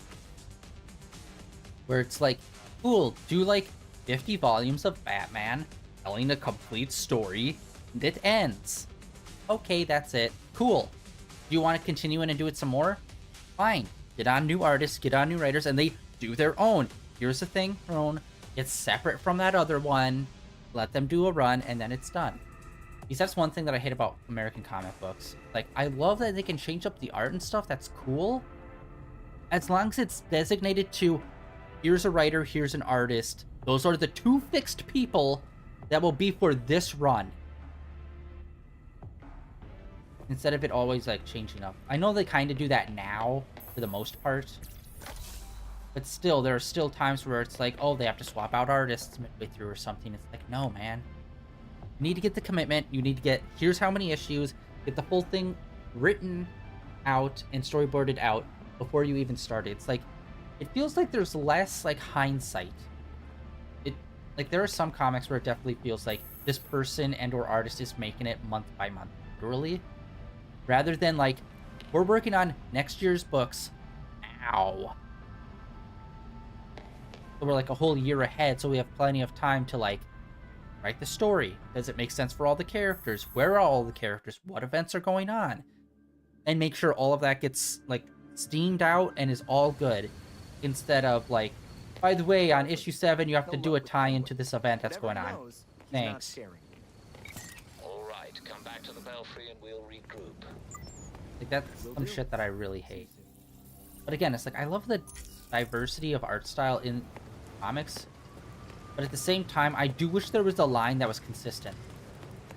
Where it's like, cool, do like 50 volumes of Batman telling a complete story that ends. Okay, that's it. Cool. Do you want to continue in and do it some more? Fine. Get on new artists, get on new writers, and they do their own. Here's the thing, their own. It's separate from that other one. Let them do a run, and then it's done. Because that's one thing that I hate about American comic books. Like, I love that they can change up the art and stuff. That's cool. As long as it's designated to, here's a writer, here's an artist. Those are the two fixed people that will be for this run. Instead of it always, like, changing up. I know they kind of do that now, for the most part. But still, there are still times where it's like, oh, they have to swap out artists midway through or something. It's like, no, man. You need to get the commitment. You need to get, here's how many issues. Get the full thing written out and storyboarded out before you even start it. It's like, it feels like there's less, like, hindsight. Like, there are some comics where it definitely feels like this person and or artist is making it month by month, literally. Rather than, like, we're working on next year's books now. So we're, like, a whole year ahead, so we have plenty of time to, like, write the story. Does it make sense for all the characters? Where are all the characters? What events are going on? And make sure all of that gets, like, steamed out and is all good. Instead of, like, by the way, on issue 7, you have to do a tie-in to this event that's going on. Thanks. All right, come back to the Belfry and we'll regroup. Like, that's some shit that I really hate. But again, it's like, I love the diversity of art style in comics. But at the same time, I do wish there was a line that was consistent.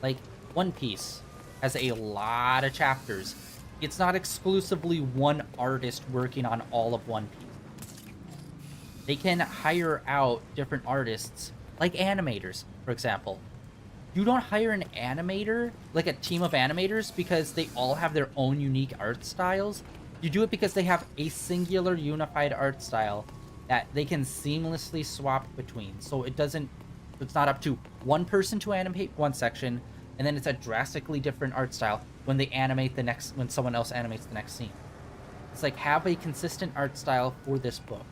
Like, One Piece has a lot of chapters. It's not exclusively one artist working on all of One Piece. they can hire out different artists, like animators, for example. You don't hire an animator, like a team of animators, because they all have their own unique art styles. You do it because they have a singular unified art style that they can seamlessly swap between. So it's not up to one person to animate one section, and then it's a drastically different art style when when someone else animates the next scene. It's like, have a consistent art style for this book.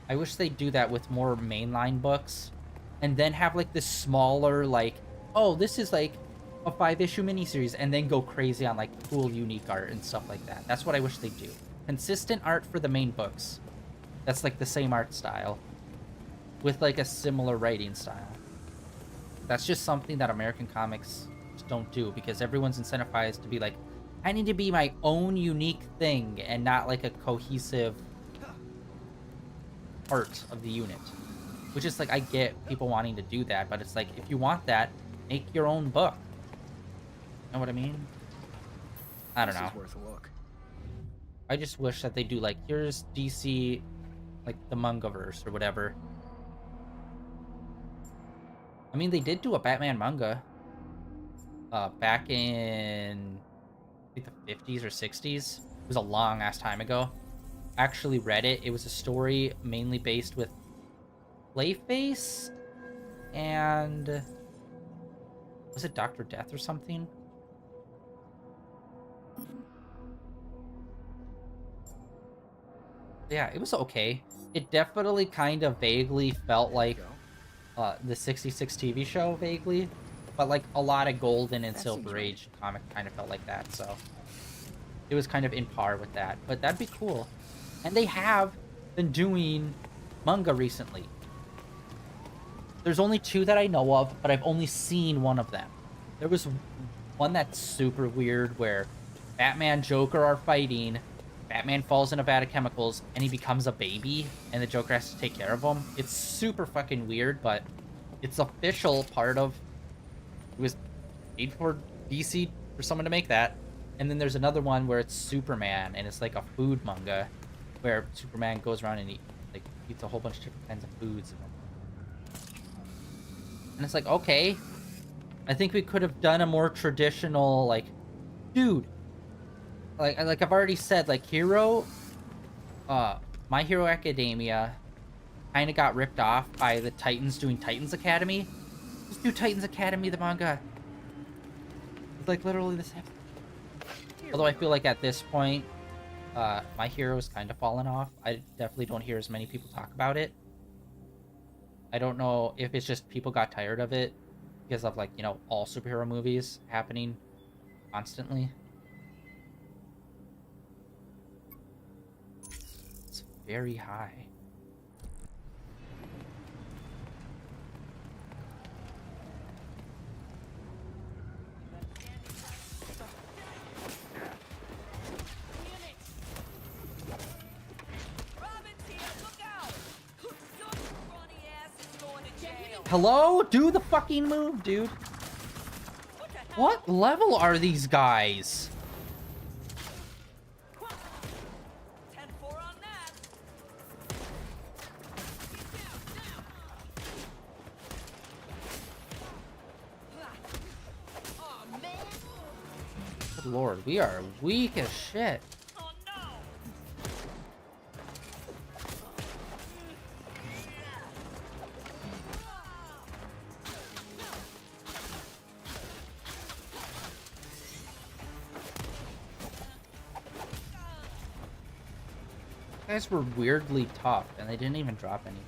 I wish they'd do that with more mainline books, and then have like this smaller, like, oh, this is like a 5-issue miniseries, and then go crazy on like cool, unique art and stuff like that. That's what I wish they'd do. Consistent art for the main books. That's like the same art style, with like a similar writing style. That's just something that American comics just don't do, because everyone's incentivized to be like, I need to be my own unique thing, and not like a cohesive part of the unit. Which is like, I get people wanting to do that, but it's like, if you want that, make your own book. You know what I mean? I don't know. This is worth a look. I just wish that they do like, here's DC, like the Mangaverse or whatever. I mean, they did do a Batman manga back in I think the 50s or 60s. It was a long ass time ago. I actually read it. It was a story mainly based with Clayface and was it Dr. Death or something? Yeah, it was okay. It definitely kind of vaguely felt like the 66 TV show, vaguely. But like a lot of Golden and Silver Age comic kind of felt like that, so it was kind of in par with that. But that'd be cool. And they have been doing manga recently. There's only 2 that I know of, but I've only seen one of them. There was one that's super weird where Batman, Joker are fighting. Batman falls in a vat of chemicals and he becomes a baby, and the Joker has to take care of him. It's super fucking weird, but it's official part of... It was made for DC for someone to make that. And then there's another one where it's Superman, and it's like a food manga where Superman goes around and eats a whole bunch of different kinds of foods. And it's like, okay, I think we could have done a more traditional, like, dude, like I've already said, like, My Hero Academia kind of got ripped off by the Titans doing Titans Academy. Just do Titans Academy, the manga. It's like literally the same. Although I feel like at this point, My Hero's kind of fallen off. I definitely don't hear as many people talk about it. I don't know if it's just people got tired of it because of, like, you know, all superhero movies happening constantly. It's very high. Hello? Do the fucking move, dude. What level are these guys? Good Lord, we are weak as shit. Guys were weirdly tough, and they didn't even drop anything.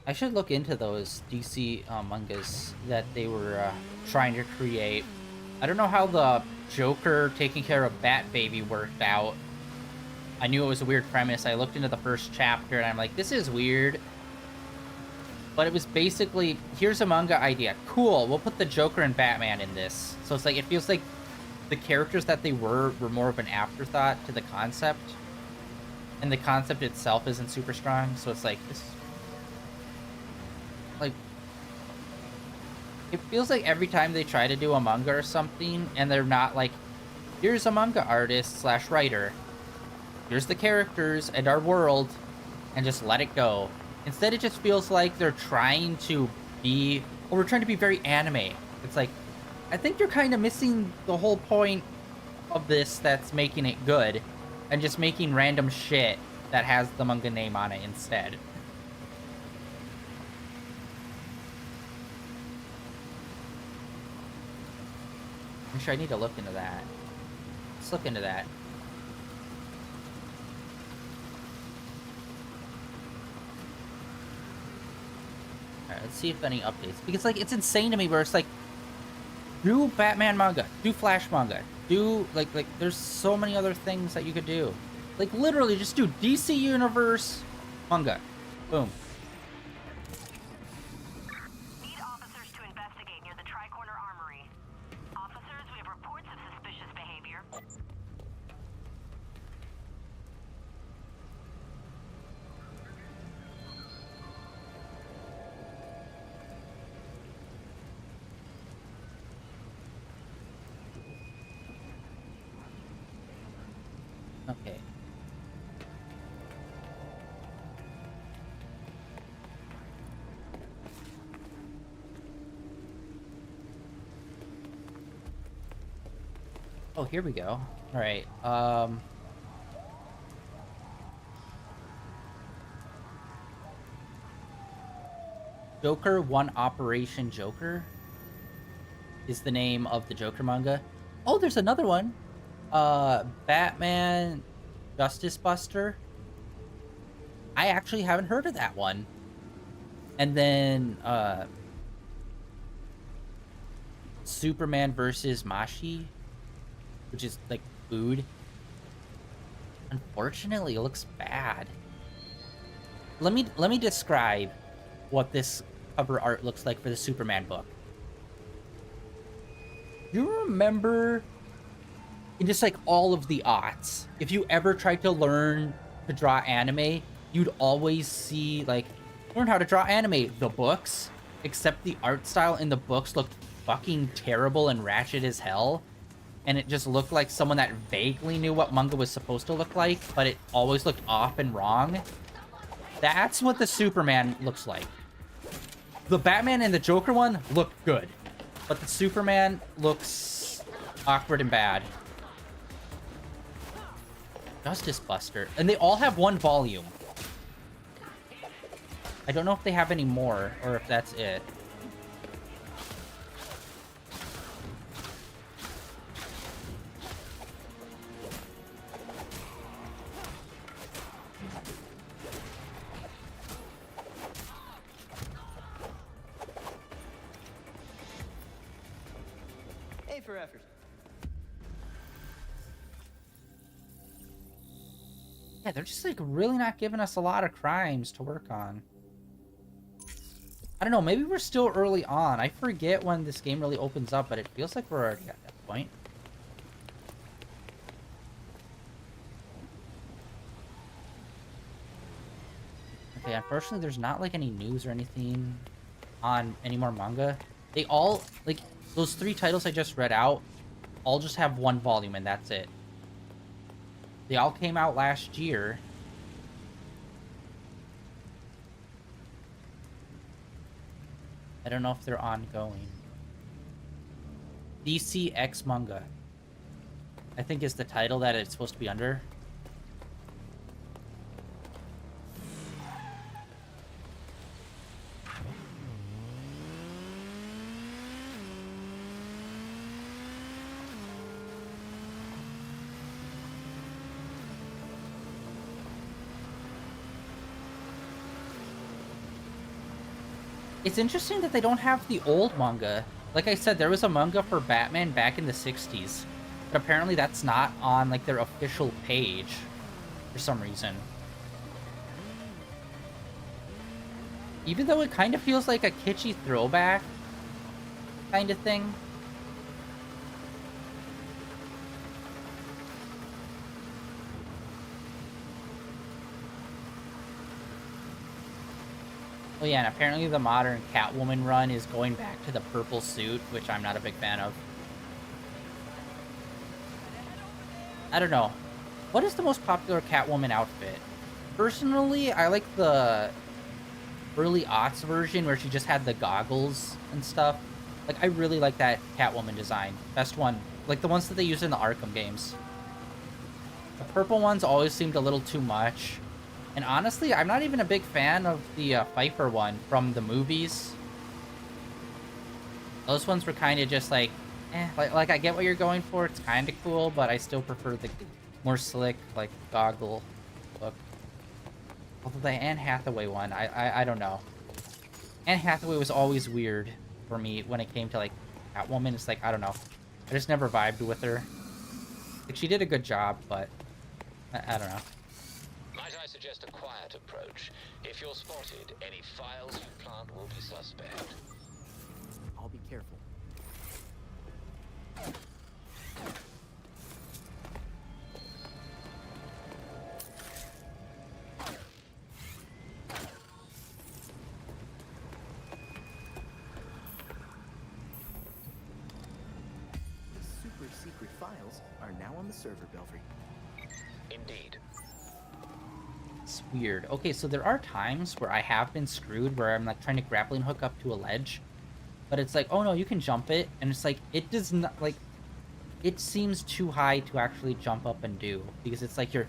I should look into those DC mangas that they were trying to create. I don't know how the Joker taking care of Bat Baby worked out. I knew it was a weird premise. I looked into the first chapter, and I'm like, this is weird. But it was basically, here's a manga idea. Cool, we'll put the Joker and Batman in this. So it's like, it feels like the characters that they were more of an afterthought to the concept, and the concept itself isn't super strong. So it's like, this, like, it feels like every time they try to do a manga or something, and they're not like here's a manga artist / writer. Here's the characters and our world, and just let it go. Instead, it just feels like they're trying to be, or we're trying to be very anime. It's like, I think you're kind of missing the whole point of this that's making it good, and just making random shit that has the manga name on it instead. I'm sure I need to look into that. Let's look into that. Alright, let's see if any updates. Because, like, it's insane to me where it's like, do Batman manga, do Flash manga, do, like, there's so many other things that you could do. Like, literally, just do DC Universe manga. Boom. Need officers to investigate near the Tri-Corner Armory. Officers, we have reports of suspicious behavior. Okay. Oh, here we go. All right. Joker 1 Operation Joker is the name of the Joker manga. Oh, there's another one. Batman Justice Buster. I actually haven't heard of that one. And then Superman versus Mashi, which is like food. Unfortunately, it looks bad. Let me describe what this cover art looks like for the Superman book. You remember in just like all of the aughts, if you ever tried to learn to draw anime, you'd always see like, learn how to draw anime, the books, except the art style in the books looked fucking terrible and ratchet as hell. And it just looked like someone that vaguely knew what manga was supposed to look like, but it always looked off and wrong. That's what the Superman looks like. The Batman and the Joker one look good, but the Superman looks awkward and bad. Justice Buster. And they all have one volume. I don't know if they have any more, or if that's it. A for effort. Yeah, they're just like really not giving us a lot of crimes to work on. I don't know, maybe we're still early on. I forget when this game really opens up, but it feels like we're already at that point. Okay, unfortunately there's not like any news or anything on any more manga. They all, like, those 3 titles I just read out, all just have 1 volume and that's it. They all came out last year. I don't know if they're ongoing. DC X Manga, I think, is the title that it's supposed to be under. It's interesting that they don't have the old manga. Like I said, there was a manga for Batman back in the 60s. But apparently that's not on like their official page for some reason. Even though it kind of feels like a kitschy throwback kind of thing. Oh yeah, and apparently the modern Catwoman run is going back to the purple suit, which I'm not a big fan of. I don't know. What is the most popular Catwoman outfit? Personally, I like the early aughts version where she just had the goggles and stuff. Like, I really like that Catwoman design. Best one. Like, the ones that they use in the Arkham games. The purple ones always seemed a little too much. And honestly, I'm not even a big fan of the Pfeiffer one from the movies. Those ones were kind of just like, eh. Like, I get what you're going for. It's kind of cool, but I still prefer the more slick, like, goggle look. Although the Anne Hathaway one, I don't know. Anne Hathaway was always weird for me when it came to, like, Catwoman. It's like, I don't know. I just never vibed with her. Like, she did a good job, but I don't know. Might I suggest a quiet approach? If you're spotted, any files you plant will be suspect. I'll be careful. Super secret files are now on the server, Belfry. Indeed. It's weird. Okay, so there are times where I have been screwed where I'm like trying to grappling hook up to a ledge, but it's like, oh no, you can jump it, and it's like, it does not, like, it seems too high to actually jump up and do, because it's like you're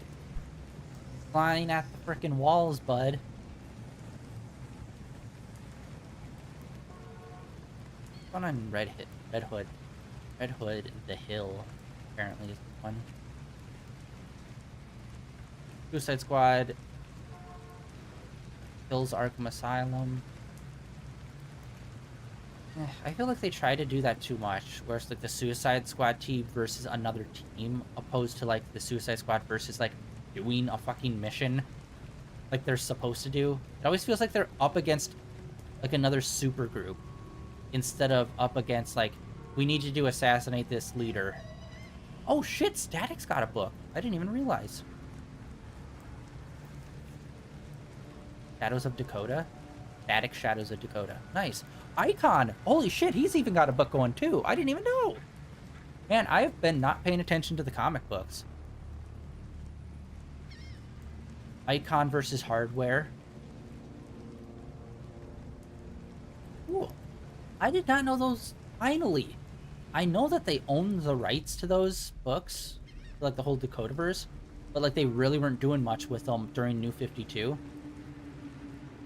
flying at the frickin' walls, bud. What's going on Red Hood? Red Hood, The Hill, apparently is the one. Suicide Squad, Hills Arkham Asylum. I feel like they try to do that too much, where it's like the Suicide Squad team versus another team, opposed to like the Suicide Squad versus like doing a fucking mission like they're supposed to do. It always feels like they're up against like another super group instead of up against like, we need you to assassinate this leader. Oh shit, Static's got a book. I didn't even realize. Shadows of Dakota? Static Shadows of Dakota. Nice. Icon! Holy shit, he's even got a book going too. I didn't even know. Man, I've been not paying attention to the comic books. Icon versus Hardware. Cool. I did not know those. Finally. I know that they own the rights to those books, like the whole Dakotaverse, but like they really weren't doing much with them during New 52.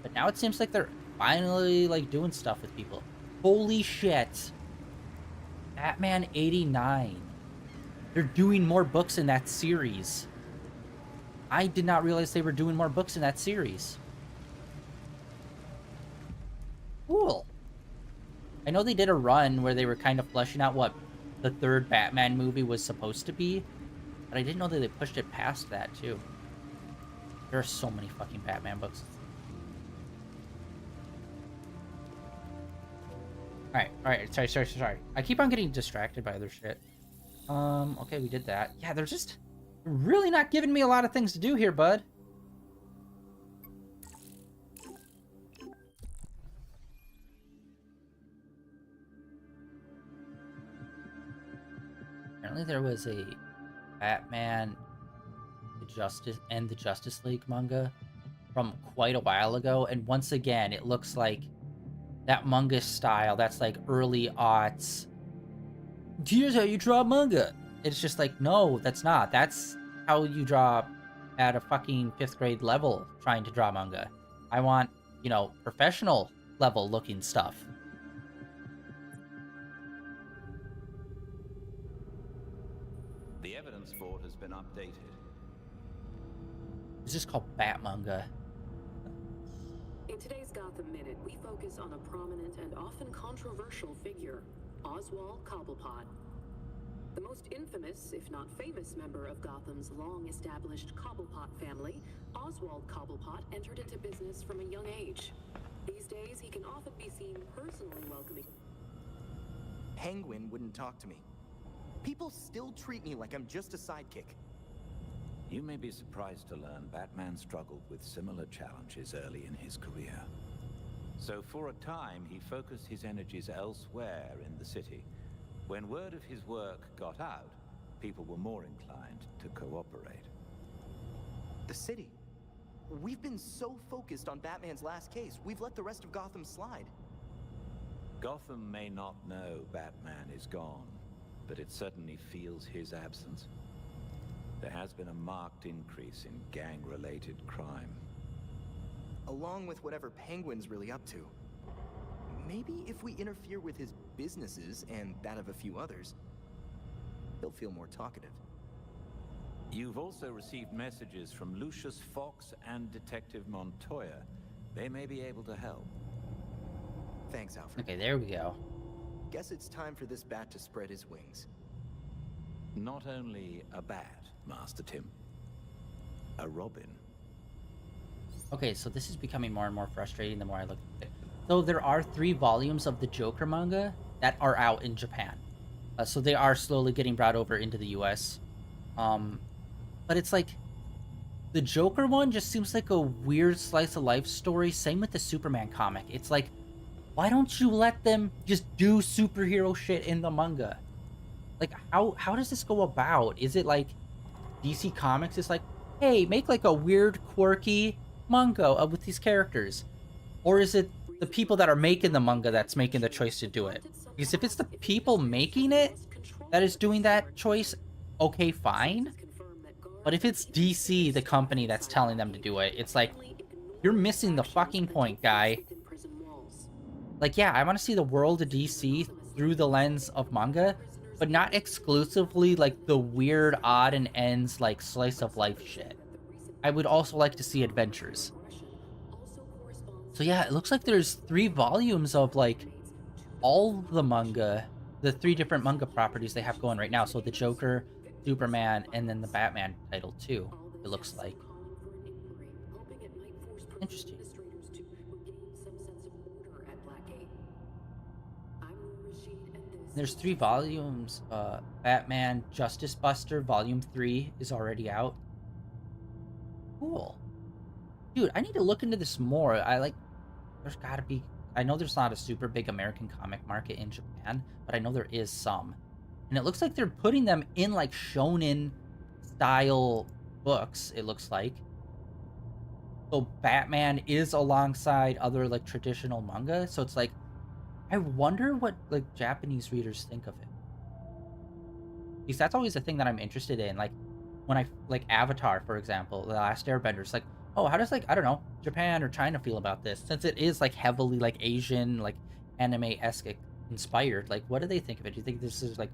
But now it seems like they're finally like doing stuff with people. Holy shit. Batman 89. They're doing more books in that series. I did not realize they were doing more books in that series. Cool. I know they did a run where they were kind of fleshing out what the third Batman movie was supposed to be, but I didn't know that they pushed it past that too. There are so many fucking Batman books. Alright, sorry. I keep on getting distracted by other shit. Okay, we did that. Yeah, they're just really not giving me a lot of things to do here, bud. Apparently there was a Batman the Justice League manga from quite a while ago, and once again, it looks like that manga style, that's like early aughts. Here's how you draw manga. It's just like, no, that's not. That's how you draw at a fucking 5th grade level trying to draw manga. I want, you know, professional level looking stuff. The evidence board has been updated. It's just called Bat Manga. In today's Gotham Minute, we focus on a prominent and often controversial figure, Oswald Cobblepot. The most infamous, if not famous, member of Gotham's long-established Cobblepot family, Oswald Cobblepot entered into business from a young age. These days, he can often be seen personally welcoming. Penguin wouldn't talk to me. People still treat me like I'm just a sidekick. You may be surprised to learn Batman struggled with similar challenges early in his career. So for a time, he focused his energies elsewhere in the city. When word of his work got out, people were more inclined to cooperate. The city. We've been so focused on Batman's last case, we've let the rest of Gotham slide. Gotham may not know Batman is gone, but it certainly feels his absence. There has been a marked increase in gang-related crime. Along with whatever Penguin's really up to. Maybe if we interfere with his businesses and that of a few others, he'll feel more talkative. You've also received messages from Lucius Fox and Detective Montoya. They may be able to help. Thanks, Alfred. Okay, there we go. Guess it's time for this bat to spread his wings. Not only a bat, Master Tim. A Robin. Okay, so this is becoming more and more frustrating the more I look at it. So there are 3 volumes of the Joker manga that are out in Japan. So they are slowly getting brought over into the US. But it's like, the Joker one just seems like a weird slice of life story. Same with the Superman comic. It's like, why don't you let them just do superhero shit in the manga? Like, how does this go about? Is it like DC Comics is like, hey, make like a weird, quirky manga with these characters? Or is it the people that are making the manga that's making the choice to do it? Because if it's the people making it that is doing that choice, okay, fine. But if it's DC, the company that's telling them to do it, it's like, you're missing the fucking point, guy. Like, yeah, I want to see the world of DC through the lens of manga, but not exclusively like the weird odd and ends like slice of life shit. I would also like to see adventures. So yeah, it looks like there's 3 volumes of like all the manga, the 3 different manga properties they have going right now. So the Joker, Superman, and then the Batman title too, it looks like. Interesting. There's 3 volumes. Batman Justice Buster Volume 3 is already out. Cool. Dude, I need to look into this more. There's gotta be... I know there's not a super big American comic market in Japan, but I know there is some. And it looks like they're putting them in, like, shonen style books, it looks like. So Batman is alongside other, like, traditional manga. So it's like, I wonder what, like, Japanese readers think of it. Because that's always a thing that I'm interested in. Like, when I, like, Avatar, for example, The Last Airbender, it's like, oh, how does, like, I don't know, Japan or China feel about this? Since it is, like, heavily, like, Asian, like, anime-esque inspired, like, what do they think of it? Do you think this is, like,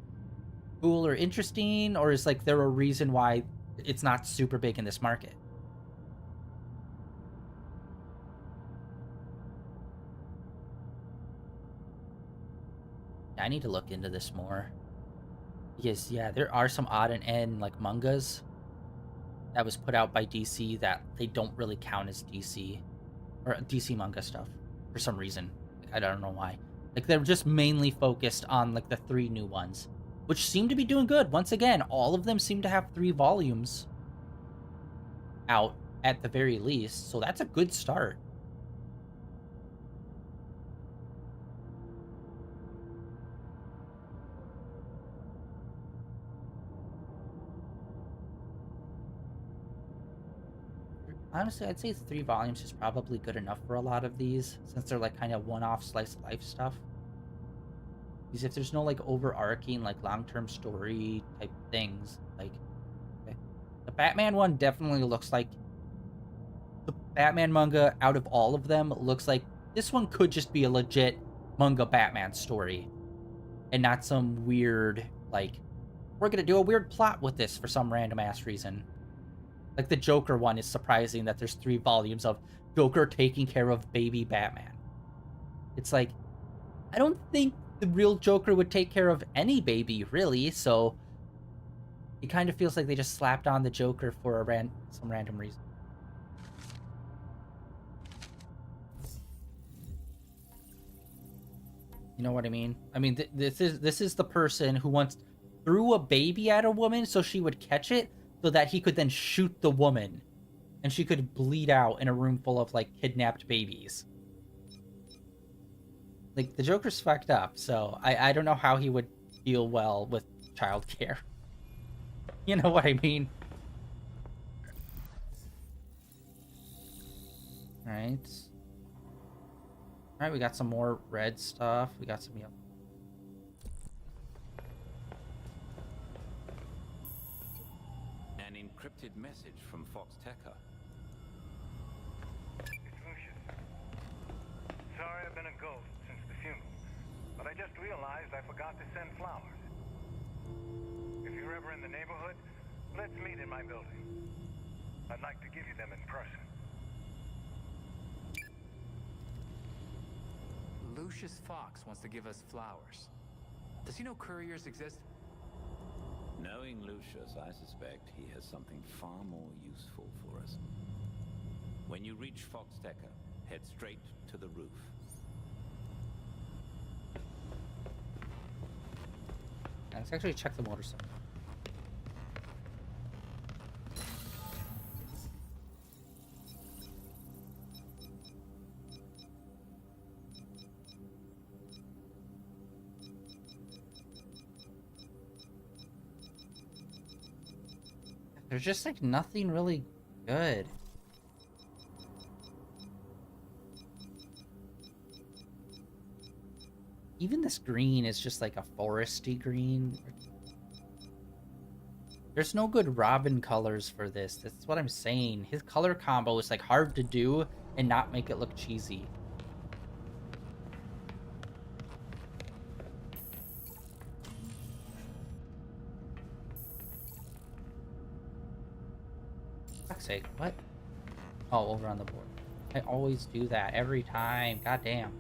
cool or interesting? Or is, like, there a reason why it's not super big in this market? I need to look into this more. Because, yeah, there are some odd and end, like, mangas that was put out by DC that they don't really count as DC. Or DC manga stuff. For some reason. Like, I don't know why. Like, they're just mainly focused on, like, the 3 new ones. Which seem to be doing good. Once again, all of them seem to have 3 volumes out at the very least. So that's a good start. Honestly, I'd say 3 volumes is probably good enough for a lot of these, since they're like kind of one-off slice of life stuff. Because if there's no like overarching like long-term story type things, like okay. The Batman one definitely looks like the Batman manga out of all of them looks like this one could just be a legit manga Batman story, and not some weird like we're gonna do a weird plot with this for some random ass reason. Like, the Joker one is surprising that there's 3 volumes of Joker taking care of baby Batman. It's like, I don't think the real Joker would take care of any baby, really, so it kind of feels like they just slapped on the Joker for some random reason. You know what I mean? I mean, this is the person who once threw a baby at a woman so she would catch it, so that he could then shoot the woman, and she could bleed out in a room full of, like, kidnapped babies. Like, the Joker's fucked up, so I don't know how he would deal well with childcare. You know what I mean? Alright. Alright, we got some more red stuff. We got some yellow. An encrypted message from Fox Tekka. It's Lucius. Sorry I've been a ghost since the funeral, but I just realized I forgot to send flowers. If you're ever in the neighborhood, let's meet in my building. I'd like to give you them in person. Lucius Fox wants to give us flowers. Does he know couriers exist? Knowing Lucius, I suspect he has something far more useful for us. When you reach Fox Tekka, head straight to the roof. Let's actually check the motorcycle. There's just like nothing really good. Even this green is just like a foresty green. There's no good Robin colors for this. That's what I'm saying. His color combo is like hard to do and not make it look cheesy. Fuck's sake, what? Oh, over on the board. I always do that every time. God damn.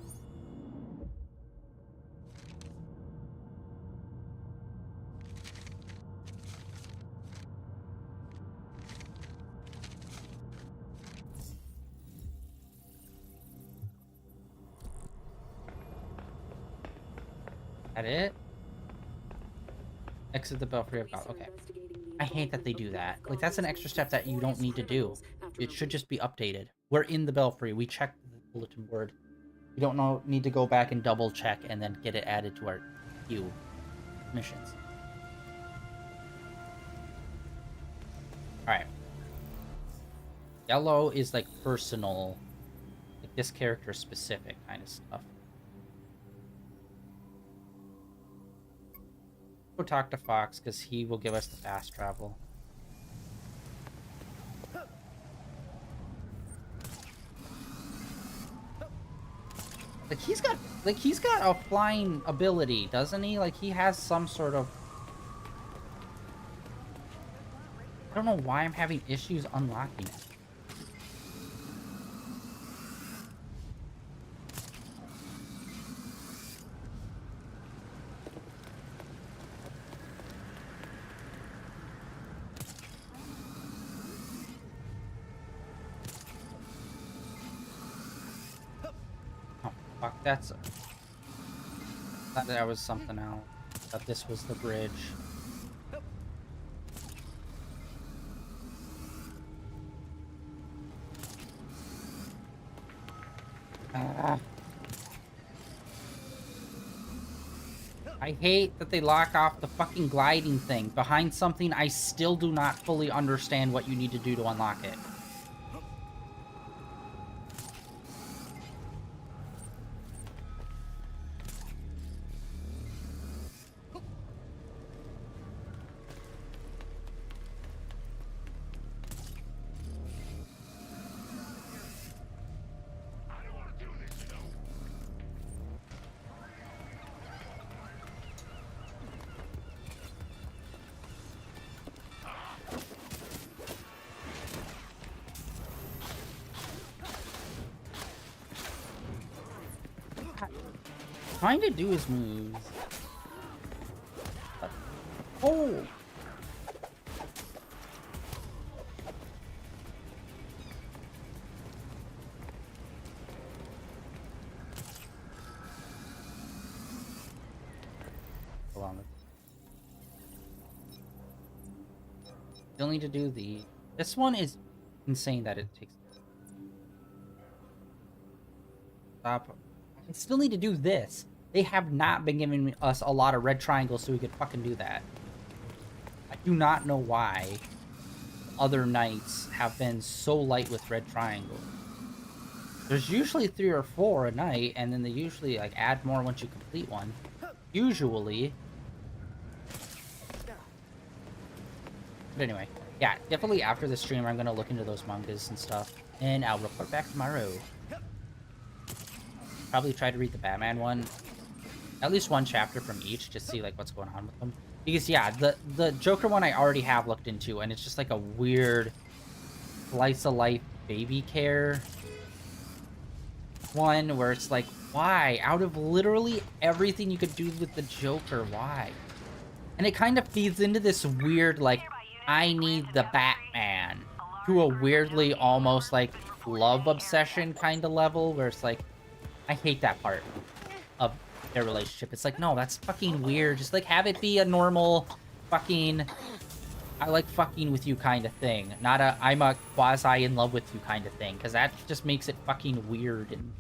That it? Exit the belfry of God. Okay. I hate that they do that. Like, that's an extra step that you don't need to do. It should just be updated. We're in the belfry. We checked the bulletin board. We don't need to go back and double check and then get it added to our queue missions. Alright. Yellow is like personal. Like this character specific kind of stuff. Go talk to Fox because he will give us the fast travel. Like he's got a flying ability, doesn't he? Like he has some sort of. I don't know why I'm having issues unlocking it. Fuck, that's... I thought that was something else. I thought this was the bridge. I hate that they lock off the fucking gliding thing behind something I still do not fully understand what you need to do to unlock it. Trying to do his moves. Oh! Hold on. Still need to do the... This one is insane that it takes... Stop. I still need to do this. They have not been giving us a lot of red triangles so we could fucking do that. I do not know why other nights have been so light with red triangles. There's usually 3 or 4 a night, and then they usually like add more once you complete one. Usually. But anyway, yeah, definitely after the stream, I'm gonna look into those mangas and stuff, and I'll report back tomorrow. Probably try to read the Batman one, at least one chapter from each, just see like what's going on with them. Because yeah, the Joker one I already have looked into, and it's just like a weird slice of life baby care one where it's like, why? Out of literally everything you could do with the Joker, why? And it kind of feeds into this weird like, I need the Batman, to a weirdly almost like love obsession kind of level where it's like, I hate that part of their relationship. It's like, no, that's fucking weird. Just like have it be a normal fucking I like fucking with you kind of thing, not a I'm a quasi in love with you kind of thing, because that just makes it fucking weird and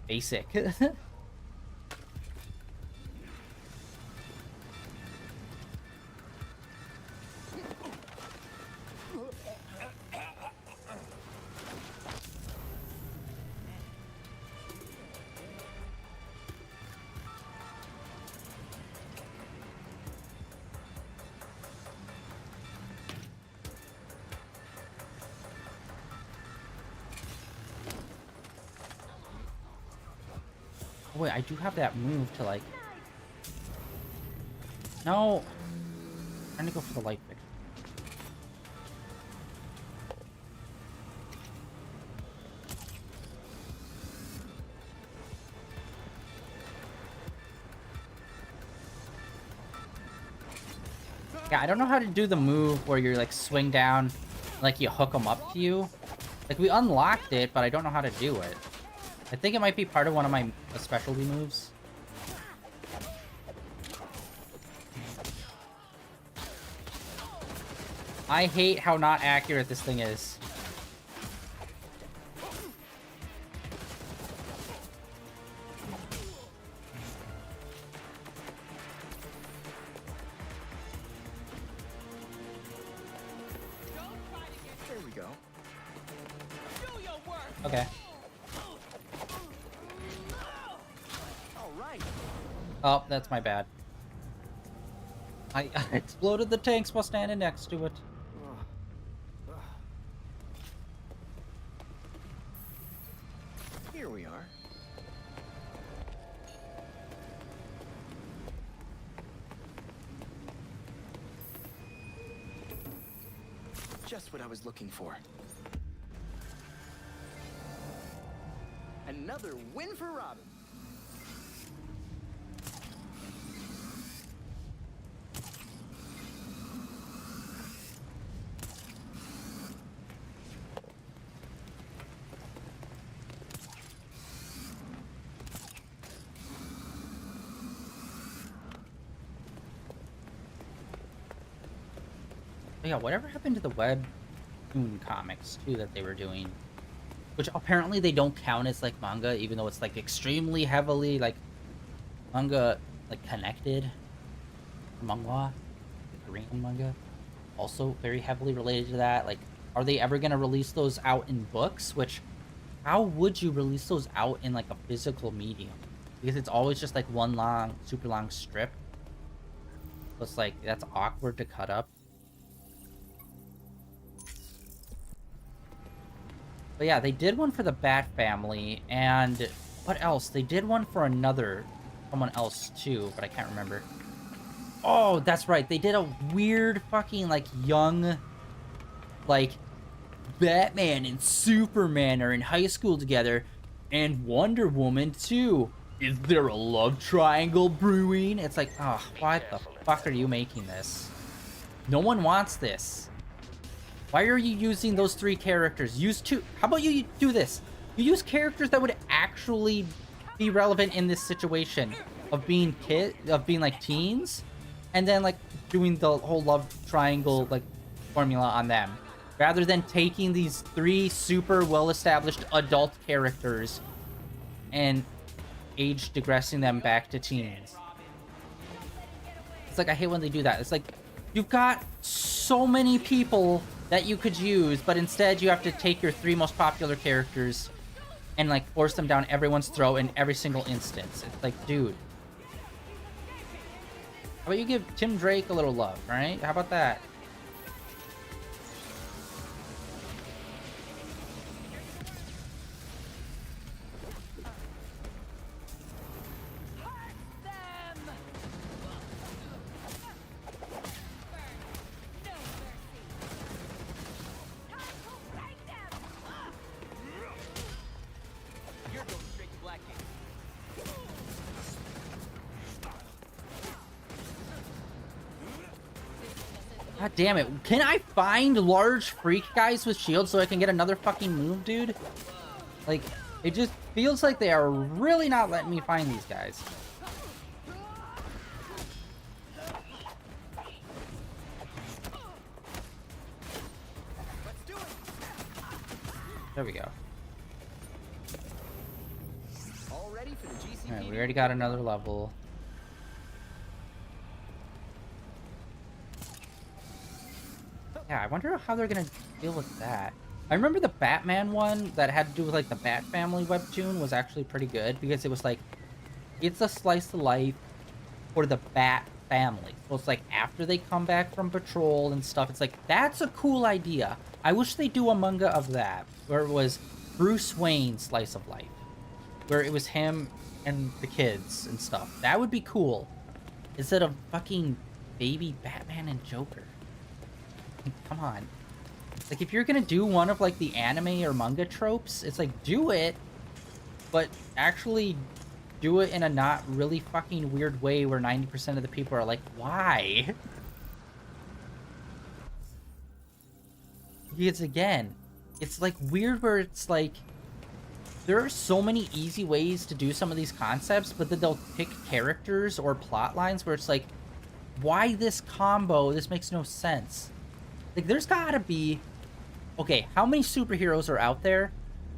basic. Wait, I do have that move to like... No! I'm trying to go for the light fixture. Yeah, I don't know how to do the move where you're like swing down, like you hook them up to you. Like we unlocked it, but I don't know how to do it. I think it might be part of one of my specialty moves. I hate how not accurate this thing is. There we go. Okay. Oh, that's my bad. I exploded the tanks while standing next to it. Here we are. Just what I was looking for. Another win for Robin. Yeah, whatever happened to the webtoon comics too that they were doing, which apparently they don't count as like manga, even though it's like extremely heavily like manga like connected. Manhwa, the Korean manga, also very heavily related to that. Like, are they ever gonna release those out in books? Which, how would you release those out in like a physical medium? Because it's always just like one long, super long strip. So it's like that's awkward to cut up. But yeah, they did one for the Bat Family, and what else? They did one for someone else too, but I can't remember. Oh, that's right. They did a weird fucking, like, young, like, Batman and Superman are in high school together, and Wonder Woman too. Is there a love triangle brewing? It's like, oh, why the fuck are you making this? No one wants this. Why are you using those 3 characters? Use 2. How about you do this? You use characters that would actually be relevant in this situation of being like teens, and then like doing the whole love triangle like formula on them, rather than taking these 3 super well-established adult characters and digressing them back to teens. It's like, I hate when they do that. It's like, You've got so many people that you could use, but instead you have to take your 3 most popular characters and, like, force them down everyone's throat in every single instance. It's like, dude. How about you give Tim Drake a little love, right? How about that? God damn it. Can I find large freak guys with shields so I can get another fucking move, dude? Like, it just feels like they are really not letting me find these guys. There we go. Alright, we already got another level. Yeah, I wonder how they're gonna deal with that. I remember the Batman one that had to do with, like, the Bat Family webtoon was actually pretty good because it was like, it's a slice of life for the Bat Family. So it's like after they come back from patrol and stuff, it's like, that's a cool idea. I wish they do a manga of that where it was Bruce Wayne's slice of life, where it was him and the kids and stuff. That would be cool instead of fucking baby Batman and Joker. Come on. Like, if you're gonna do one of, like, the anime or manga tropes, it's like, do it, but actually do it in a not really fucking weird way where 90% of the people are like, why? Because, again, it's, like, weird where it's, like, there are so many easy ways to do some of these concepts, but then they'll pick characters or plot lines where it's like, why this combo? This makes no sense. Like, there's gotta be... Okay, how many superheroes are out there?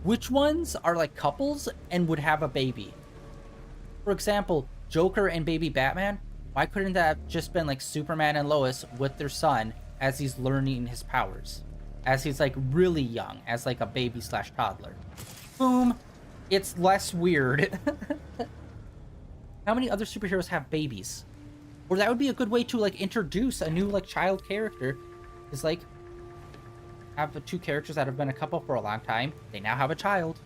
Which ones are, like, couples and would have a baby? For example, Joker and baby Batman? Why couldn't that have just been, like, Superman and Lois with their son as he's learning his powers? As he's, like, really young, as, like, a baby/toddler. Boom! It's less weird. How many other superheroes have babies? Or that would be a good way to, like, introduce a new, like, child character. Is, like, have the 2 characters that have been a couple for a long time. They now have a child.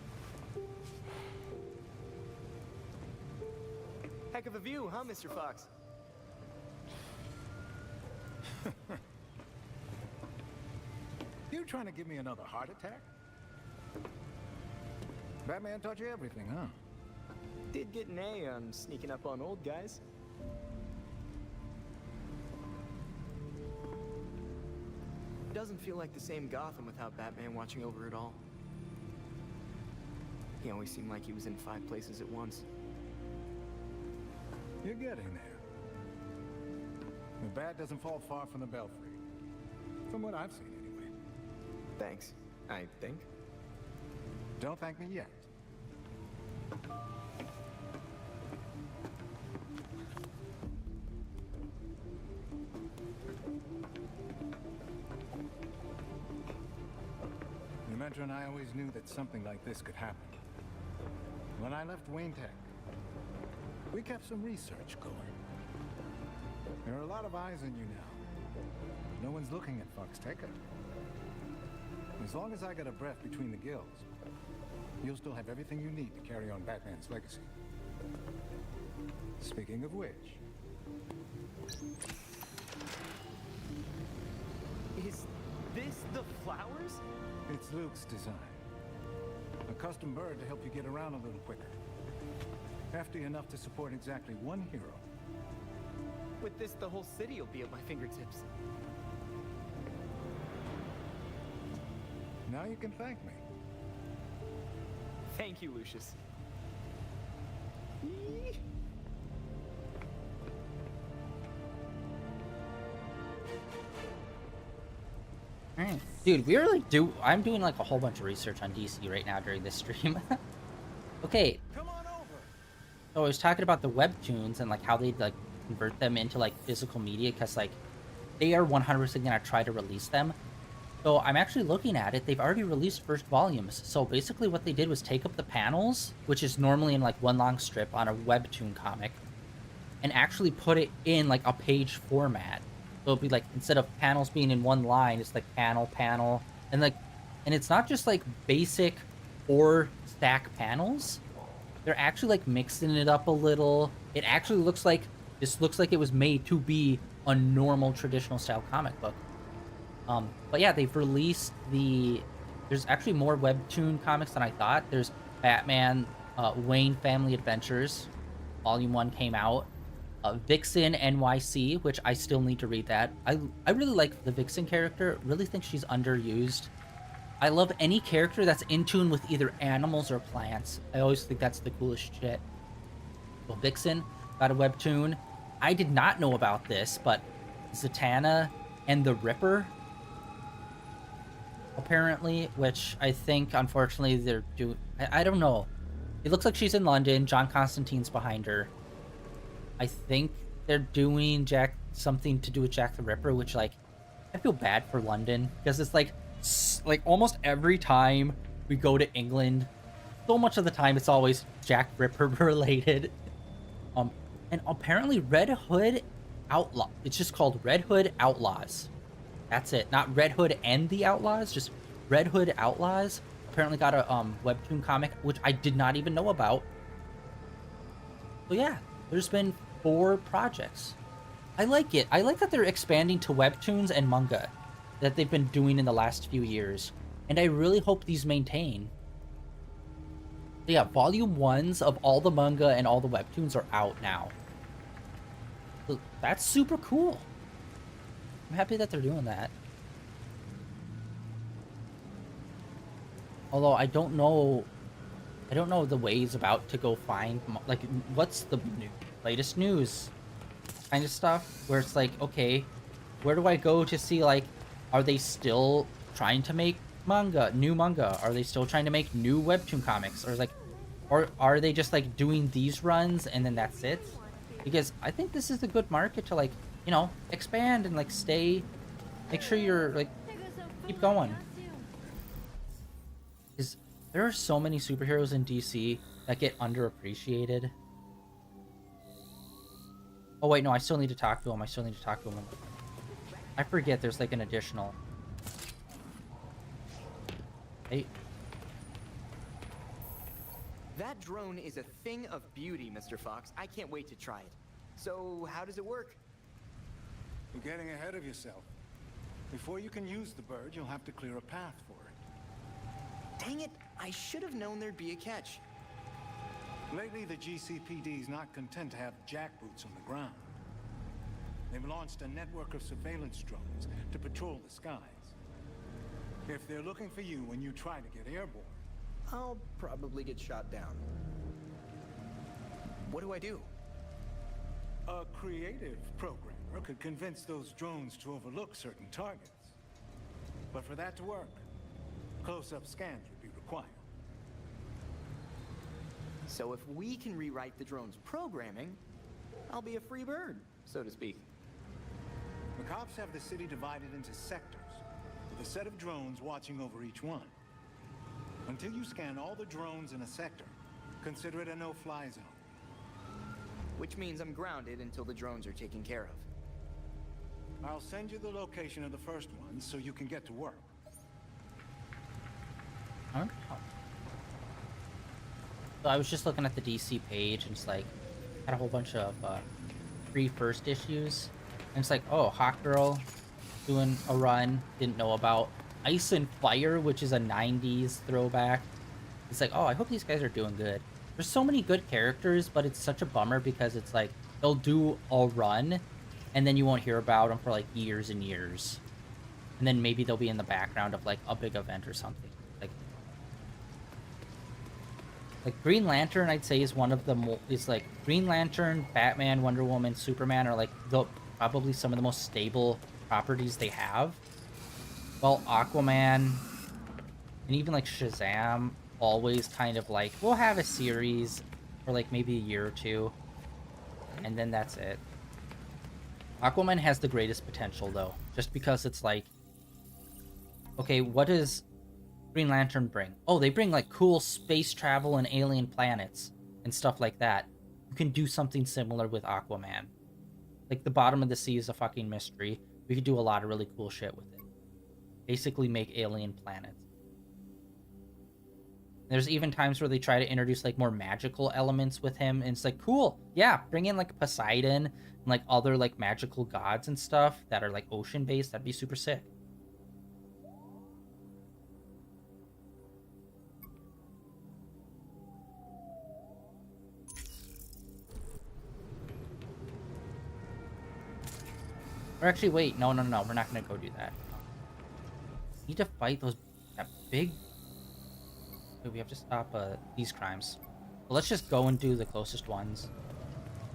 Heck of a view, huh, Mr. Fox? You trying to give me another heart attack? Batman taught you everything, huh? Did get an A on sneaking up on old guys. Doesn't feel like the same Gotham without Batman watching over it all. He always seemed like he was in 5 places at once. You're getting there. The bat doesn't fall far from the belfry. From what I've seen, anyway. Thanks, I think. Don't thank me yet. Inventor and I always knew that something like this could happen. When I left Wayne Tech, we kept some research going. There are a lot of eyes on you now. No one's looking at Fox Tech. As long as I got a breath between the gills, you'll still have everything you need to carry on Batman's legacy. Speaking of which... Is this the flowers? It's Luke's design. A custom bird to help you get around a little quicker. Hefty enough to support exactly 1 hero. With this, the whole city will be at my fingertips. Now you can thank me. Thank you, Lucius. Alright. Dude, we really do... I'm doing, like, a whole bunch of research on DC right now during this stream. Okay. Come on over. So I was talking about the webtoons and, like, how they'd, like, convert them into, like, physical media, because, like, they are 100% gonna try to release them. So I'm actually looking at it. They've already released first volumes. So basically what they did was take up the panels, which is normally in like one long strip on a webtoon comic, and actually put it in like a page format. So it'll be like, instead of panels being in one line, it's like panel, and like, and it's not just like basic or stack panels. They're actually like mixing it up a little. It actually looks like, this looks like it was made to be a normal traditional style comic book. But yeah, they've released there's actually more webtoon comics than I thought. There's Batman, Wayne Family Adventures, Volume 1 came out. Vixen NYC, which I still need to read that. I really like the Vixen character. Really think she's underused. I love any character that's in tune with either animals or plants. I always think that's the coolest shit. Well, Vixen got a webtoon. I did not know about this, but Zatanna and the Ripper, apparently, which I think, unfortunately, they're doing... I don't know. It looks like she's in London. John Constantine's behind her. I think they're doing something to do with Jack the Ripper, which, like, I feel bad for London, because it's like almost every time we go to England, so much of the time it's always Jack Ripper related. And apparently Red Hood Outlaw. It's just called Red Hood Outlaws. That's it. Not Red Hood and the Outlaws, just Red Hood Outlaws. Apparently got a webtoon comic, which I did not even know about. So yeah, there's been 4 projects. I like it. I like that they're expanding to webtoons and manga that they've been doing in the last few years. And I really hope these maintain. So yeah, volume 1s of all the manga and all the webtoons are out now. So that's super cool. I'm happy that they're doing that. Although I don't know the ways about to go find, like, what's the latest news kind of stuff, where it's like, okay, where do I go to see, like, are they still trying to make new manga? Are they still trying to make new webtoon comics? Or like, or are they just like doing these runs and then that's it? Because I think this is a good market to, like, you know, expand and like make sure you're like, keep going. Because there are so many superheroes in DC that get underappreciated. Oh wait, no, I still need to talk to him. I forget there's like an additional. Hey. That drone is a thing of beauty, Mr. Fox. I can't wait to try it. So, how does it work? You're getting ahead of yourself. Before you can use the bird, you'll have to clear a path for it. Dang it! I should have known there'd be a catch. Lately, the GCPD's not content to have jackboots on the ground. They've launched a network of surveillance drones to patrol the skies. If they're looking for you when you try to get airborne, I'll probably get shot down. What do I do? A creative programmer could convince those drones to overlook certain targets. But for that to work, close-up scans would be required. So if we can rewrite the drone's programming, I'll be a free bird, so to speak. The cops have the city divided into sectors, with a set of drones watching over each one. Until you scan all the drones in a sector, consider it a no-fly zone. Which means I'm grounded until the drones are taken care of. I'll send you the location of the first one so you can get to work. Huh? So I was just looking at the DC page, and it's like, had a whole bunch of free first issues. And it's like, oh, Hawkgirl doing a run, didn't know about. Ice and Fire, which is a 90s throwback. It's like, oh, I hope these guys are doing good. There's so many good characters, but it's such a bummer because it's like, they'll do a run, and then you won't hear about them for like years and years. And then maybe they'll be in the background of like a big event or something. Like Green Lantern, I'd say, is one of the like Green Lantern, Batman, Wonder Woman, Superman are like probably some of the most stable properties they have. Well, Aquaman and even like Shazam always kind of like, we'll have a series for like maybe a year or two, and then that's it. Aquaman has the greatest potential, though, just because it's like, okay, what does Green Lantern bring? Oh, they bring like cool space travel and alien planets and stuff like that. You can do something similar with Aquaman. Like, the bottom of the sea is a fucking mystery. We could do a lot of really cool shit with it. Basically make alien planets. There's even times where they try to introduce like more magical elements with him, and it's like, cool, yeah, bring in like Poseidon and like other like magical gods and stuff that are like ocean based. That'd be super sick. Or actually, wait, no, we're not gonna go do that. Need to fight that big. We have to stop these crimes. Well, let's just go and do the closest ones.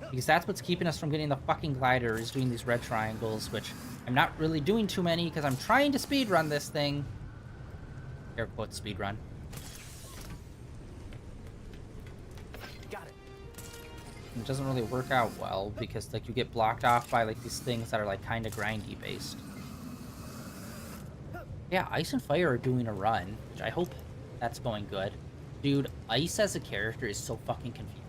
Because that's what's keeping us from getting the fucking glider, is doing these red triangles, which I'm not really doing too many because I'm trying to speedrun this thing. Air quotes speedrun. Got it. It doesn't really work out well because like you get blocked off by like these things that are like kind of grindy based. Yeah, Ice and Fire are doing a run, which I hope that's going good. Dude, Ice as a character is so fucking confusing.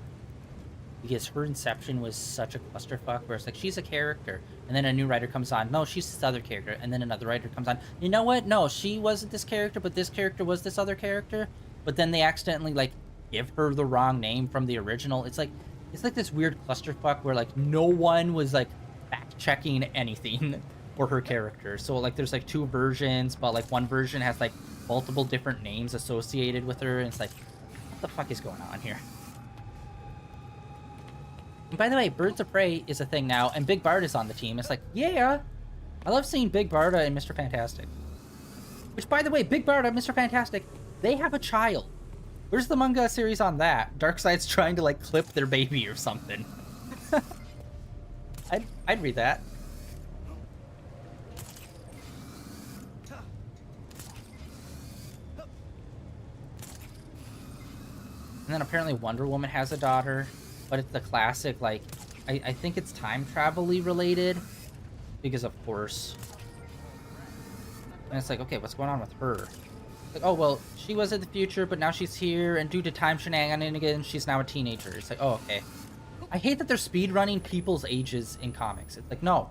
Because her inception was such a clusterfuck, where it's like, she's a character, and then a new writer comes on, no, she's this other character, and then another writer comes on, you know what, no, she wasn't this character, but this character was this other character, but then they accidentally, like, give her the wrong name from the original. It's like this weird clusterfuck where, like, no one was, like, fact-checking anything for her character. So, like, there's, like, two versions, but, like, one version has, like, multiple different names associated with her, and it's like, what the fuck is going on here? And by the way, Birds of Prey is a thing now, and Big Barda's on the team. It's like, yeah, I love seeing Big Barda and Mr. Fantastic. Which, by the way, Big Barda and Mr. Fantastic, they have a child. Where's the manga series on that? Darkseid's trying to, like, clip their baby or something. I'd read that. And then apparently Wonder Woman has a daughter, but it's the classic, like, I think it's time travel-y related, because of course. And it's like, okay, what's going on with her? Like, oh, well, she was in the future, but now she's here, and due to time shenanigans, she's now a teenager. It's like, oh, okay. I hate that they're speedrunning people's ages in comics. It's like, no.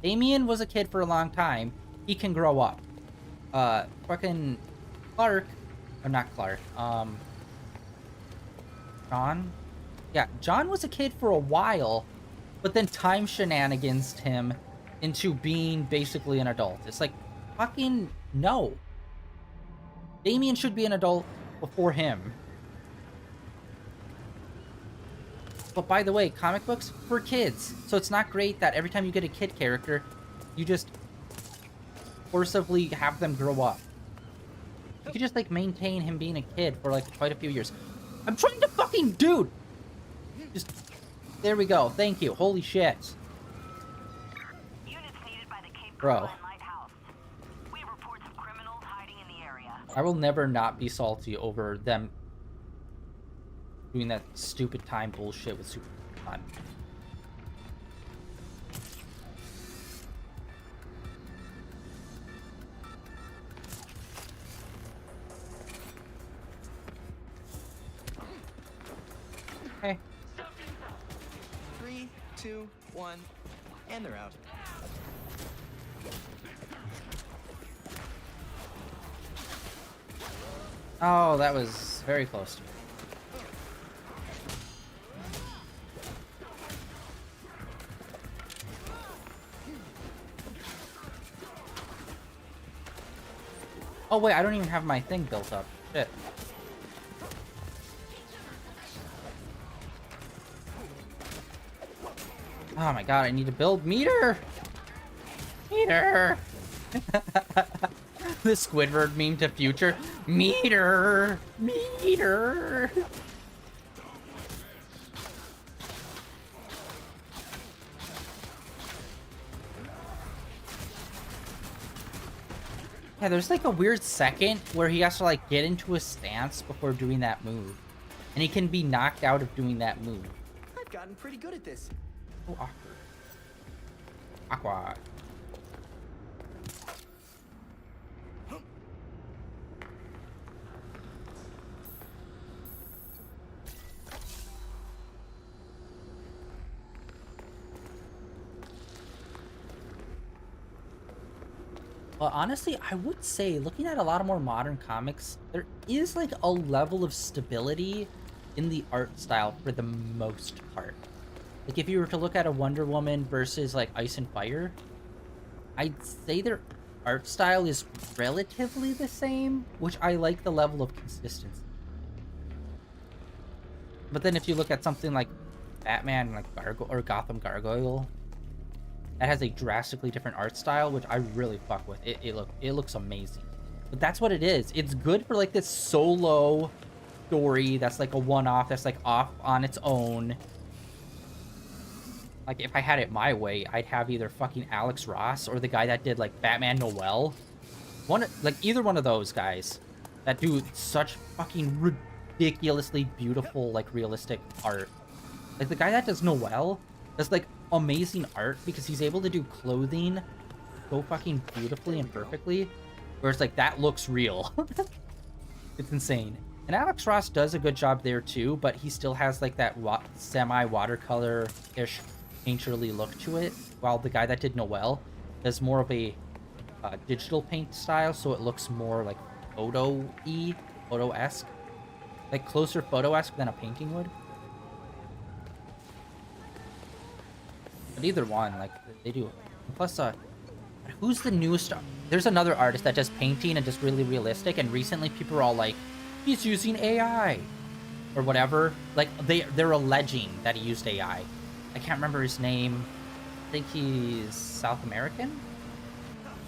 Damian was a kid for a long time. He can grow up. Fucking Clark, or not Clark, John? Yeah, John was a kid for a while, but then time shenanigans him into being basically an adult. It's like, fucking no. Damian should be an adult before him. But by the way, comic books for kids. So it's not great that every time you get a kid character, you just forcibly have them grow up. You could just, like, maintain him being a kid for, like, quite a few years. I'm trying to fucking... Dude! Just... There we go. Thank you. Holy shit. Bro. I will never not be salty over them doing that stupid time bullshit with Superman. Okay. 3, 2, 1, and they're out. Oh, that was very close to me. Oh wait, I don't even have my thing built up. Shit. Oh my god, I need to build meter! Meter! The Squidward meme to future. Meter! Meter! Yeah, there's like a weird second where he has to like get into a stance before doing that move. And he can be knocked out of doing that move. I've gotten pretty good at this. So awkward. Aqua. Well, honestly, I would say, looking at a lot of more modern comics, there is like a level of stability in the art style for the most part. Like if you were to look at a Wonder Woman versus like Ice and Fire, I'd say their art style is relatively the same, which I like the level of consistency. But then if you look at something like Batman, like Gotham Gargoyle, that has a drastically different art style, which I really fuck with. It looks amazing. But that's what it is. It's good for like this solo story that's like a one-off, that's like off on its own. Like if I had it my way, I'd have either fucking Alex Ross or the guy that did like Batman Noel. Either one of those guys that do such fucking ridiculously beautiful, like realistic art. Like the guy that does Noel does like amazing art because he's able to do clothing so fucking beautifully and perfectly, where it's like that looks real. It's insane. And Alex Ross does a good job there too, but he still has like that semi-watercolor-ish painterly look to it, while the guy that did Noel does more of a digital paint style, so it looks more like photo-esque, like closer photo-esque than a painting would. But either one, like, they do. Plus, who's the newest? There's another artist that does painting and just really realistic, and recently people are all like, he's using AI or whatever. Like, they're alleging that he used AI. I can't remember his name. I think he's South American.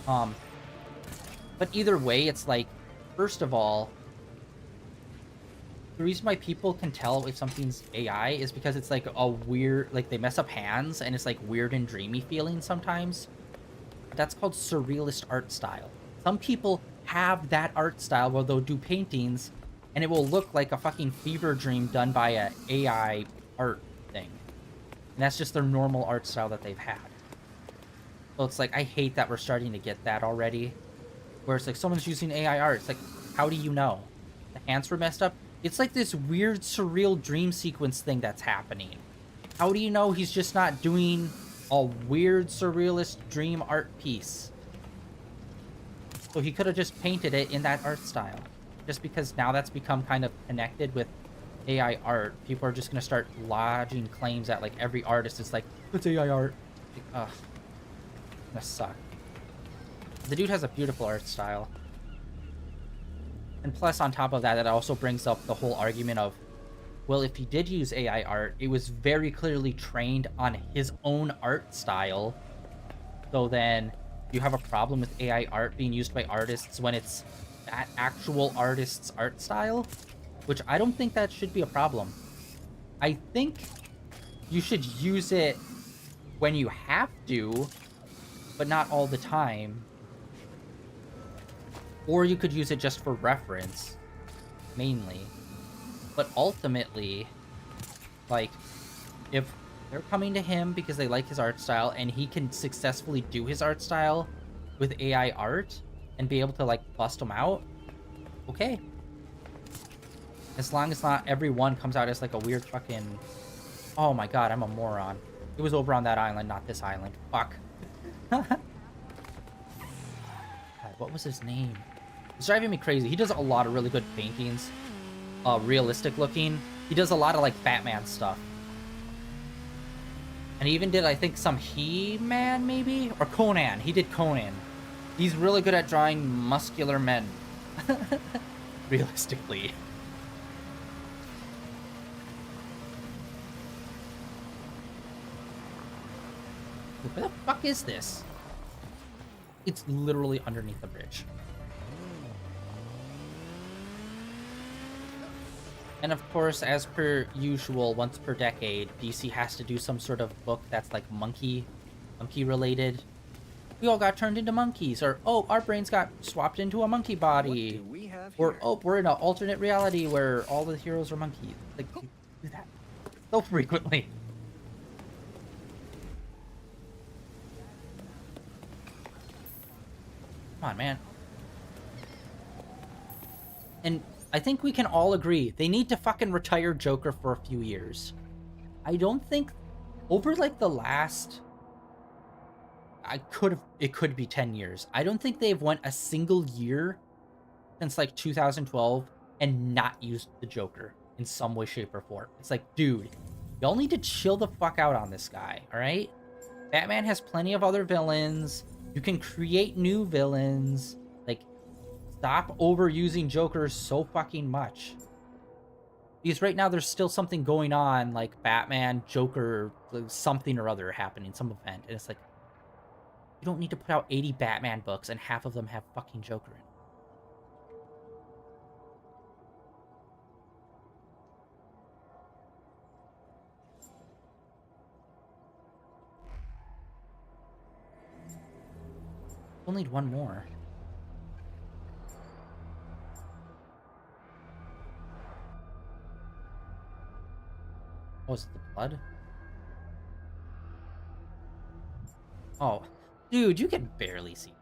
But either way, it's like, first of all, the reason why people can tell if something's AI is because it's like a weird, like they mess up hands and it's like weird and dreamy feeling sometimes. That's called surrealist art style. Some people have that art style where they'll do paintings and it will look like a fucking fever dream done by a AI art thing. And that's just their normal art style that they've had. So it's like, I hate that we're starting to get that already. Where it's like, someone's using AI art. It's like, how do you know? The hands were messed up? It's like this weird, surreal dream sequence thing that's happening. How do you know he's just not doing a weird, surrealist dream art piece? So he could have just painted it in that art style. Just because now that's become kind of connected with AI art, people are just going to start lodging claims at like every artist is like, it's AI art. Like, ugh. It's gonna suck. The dude has a beautiful art style. And plus, on top of that, it also brings up the whole argument of, well, if he did use AI art, it was very clearly trained on his own art style. So then you have a problem with AI art being used by artists when it's that actual artist's art style, which I don't think that should be a problem. I think you should use it when you have to, but not all the time. Or you could use it just for reference, mainly. But ultimately, like, if they're coming to him because they like his art style and he can successfully do his art style with AI art and be able to, like, bust them out, okay. As long as not everyone comes out as, like, a weird fucking... Oh my god, I'm a moron. It was over on that island, not this island. Fuck. God, what was his name? It's driving me crazy. He does a lot of really good paintings. Realistic looking. He does a lot of, like, Batman stuff. And he even did, I think, some He-Man, maybe? Or Conan. He did Conan. He's really good at drawing muscular men. Realistically. Where the fuck is this? It's literally underneath the bridge. And of course, as per usual, once per decade, DC has to do some sort of book that's like monkey related. We all got turned into monkeys, or oh, our brains got swapped into a monkey body, or oh, we're in an alternate reality where all the heroes are monkeys. Like, you do that so frequently. Come on, man. And I think we can all agree, they need to fucking retire Joker for a few years. I don't think, over like the last, it could be 10 years. I don't think they've went a single year since like 2012 and not used the Joker in some way, shape, or form. It's like, dude, y'all need to chill the fuck out on this guy, alright? Batman has plenty of other villains. You can create new villains. Like, stop overusing Joker so fucking much. Because right now there's still something going on, like Batman, Joker, something or other happening, some event. And it's like, you don't need to put out 80 Batman books and half of them have fucking Joker in it. We'll need one more. Oh, is it the blood? Oh, dude, you can barely see.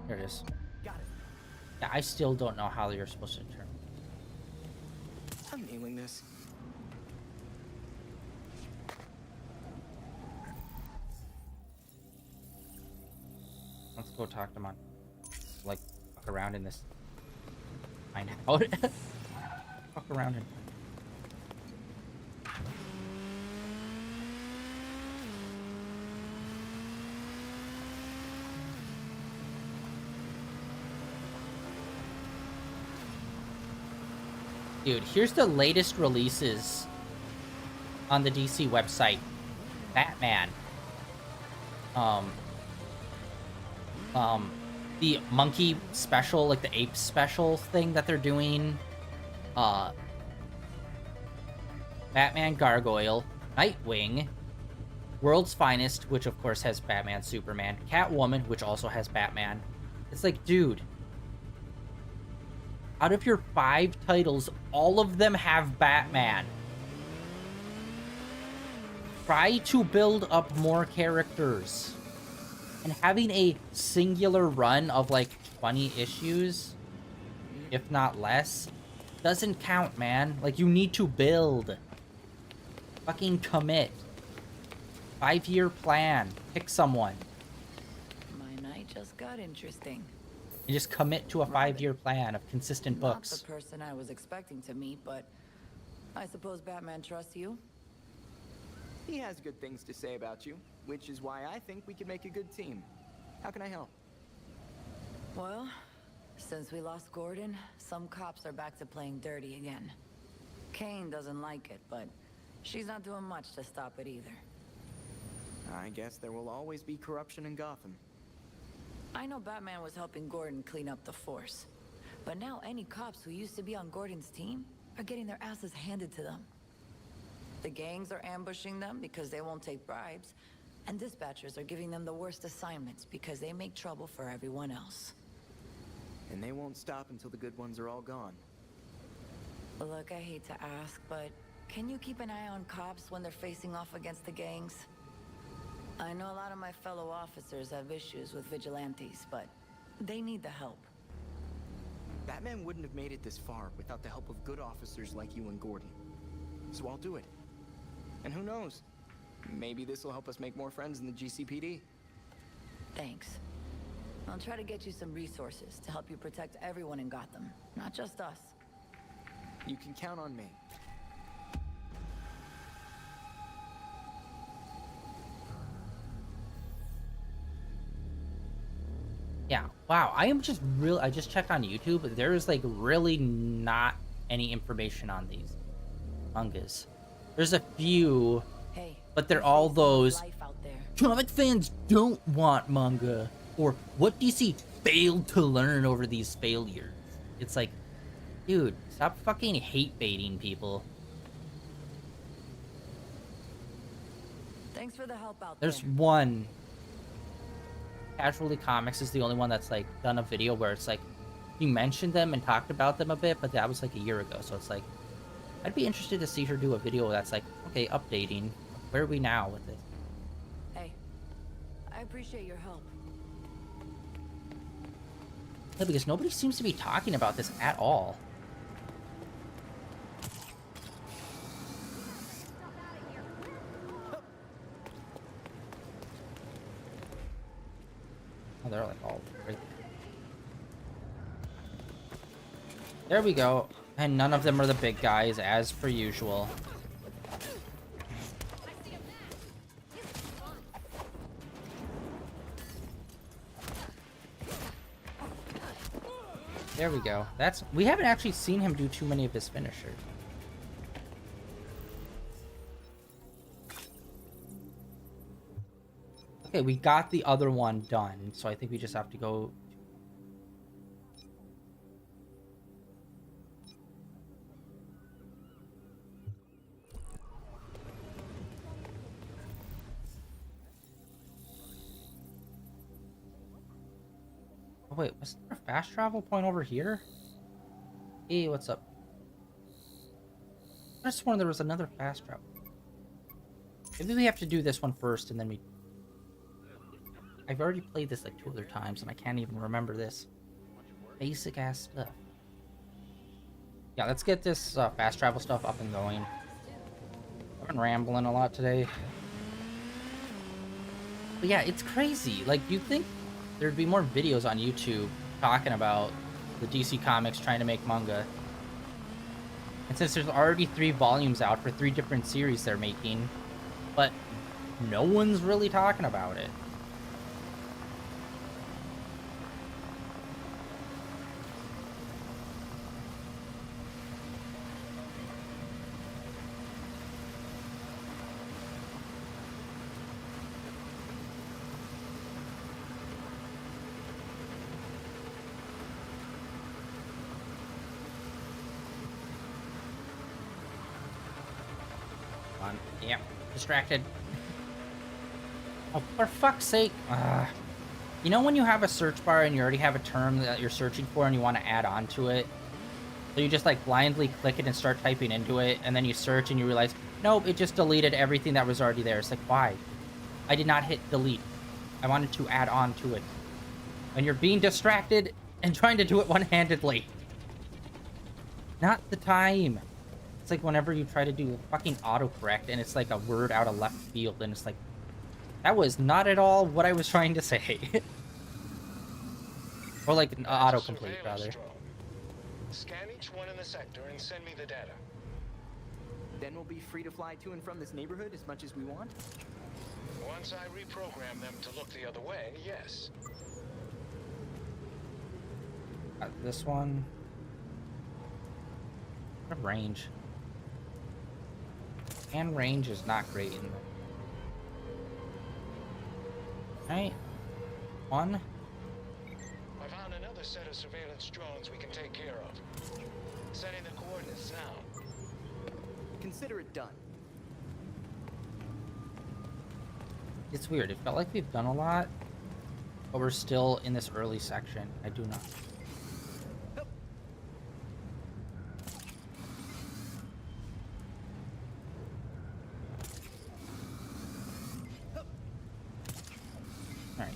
There it is. Got it. Yeah, I still don't know how you're supposed to turn. I'm nailing this. Let's go talk to him on, like, fuck around in this. Find out. Fuck around in. Dude, here's the latest releases on the DC website. Batman. The monkey special, like the ape special thing that they're doing. Batman Gargoyle, Nightwing, World's Finest, which of course has Batman, Superman, Catwoman, which also has Batman. It's like, dude, out of your 5 titles, all of them have Batman. Try to build up more characters. And having a singular run of like 20 issues, if not less, doesn't count, man. Like, you need to build. Fucking commit. 5-year plan. Pick someone. My night just got interesting. And just commit to a 5-year plan of consistent books. Not the person I was expecting to meet, but I suppose Batman trusts you? He has good things to say about you, which is why I think we could make a good team. How can I help? Well, since we lost Gordon, some cops are back to playing dirty again. Kane doesn't like it, but she's not doing much to stop it either. I guess there will always be corruption in Gotham. I know Batman was helping Gordon clean up the force, but now any cops who used to be on Gordon's team are getting their asses handed to them. The gangs are ambushing them because they won't take bribes, and dispatchers are giving them the worst assignments because they make trouble for everyone else. And they won't stop until the good ones are all gone. Look, I hate to ask, but can you keep an eye on cops when they're facing off against the gangs? I know a lot of my fellow officers have issues with vigilantes, but they need the help. Batman wouldn't have made it this far without the help of good officers like you and Gordon. So I'll do it. And who knows? Maybe this will help us make more friends in the GCPD. Thanks. I'll try to get you some resources to help you protect everyone in Gotham, not just us. You can count on me. Yeah, wow, I just checked on YouTube, there is like really not any information on these mangas. There's a few, but they're all those comic fans don't want manga, or what DC failed to learn over these failures. It's like, dude, stop fucking hate baiting people. Thanks for the help out There's there. one. Casually Comics is the only one that's like done a video where it's like he mentioned them and talked about them a bit, but that was like a year ago, so it's like I'd be interested to see her do a video that's like, okay, updating. Where are we now with this? Hey, I appreciate your help. Yeah, because nobody seems to be talking about this at all. Oh, they're like all right there. There we go. And none of them are the big guys, as per usual. There we go. We haven't actually seen him do too many of his finishers. Okay, we got the other one done, so I think we just have to go. Oh, wait, was there a fast travel point over here? Hey, what's up? I just sworn there was another fast travel. Maybe we have to do this one first, and then we... I've already played this like 2 other times, and I can't even remember this. Basic ass stuff. Yeah, let's get this fast travel stuff up and going. I've been rambling a lot today. But yeah, it's crazy. Like, you'd think there'd be more videos on YouTube talking about the DC Comics trying to make manga. And since there's already 3 volumes out for 3 different series they're making, but no one's really talking about it. Yeah, distracted. Oh, for fuck's sake. You know when you have a search bar and you already have a term that you're searching for and you want to add on to it? So you just like blindly click it and start typing into it, and then you search and you realize, nope, it just deleted everything that was already there. It's like, why? I did not hit delete. I wanted to add on to it. And you're being distracted and trying to do it one-handedly. Not the time. It's like whenever you try to do fucking autocorrect and it's like a word out of left field and it's like, that was not at all what I was trying to say. Or like an autocomplete, rather. Scan each one in the sector and send me the data. Then we'll be free to fly to and from this neighborhood as much as we want? Once I reprogram them to look the other way, yes. This one. What range? And range is not great in there. Right. 1. I found another set of surveillance drones we can take care of. Sending the coordinates now. Consider it done. It's weird. It felt like we've done a lot, but we're still in this early section. I do not. Alright.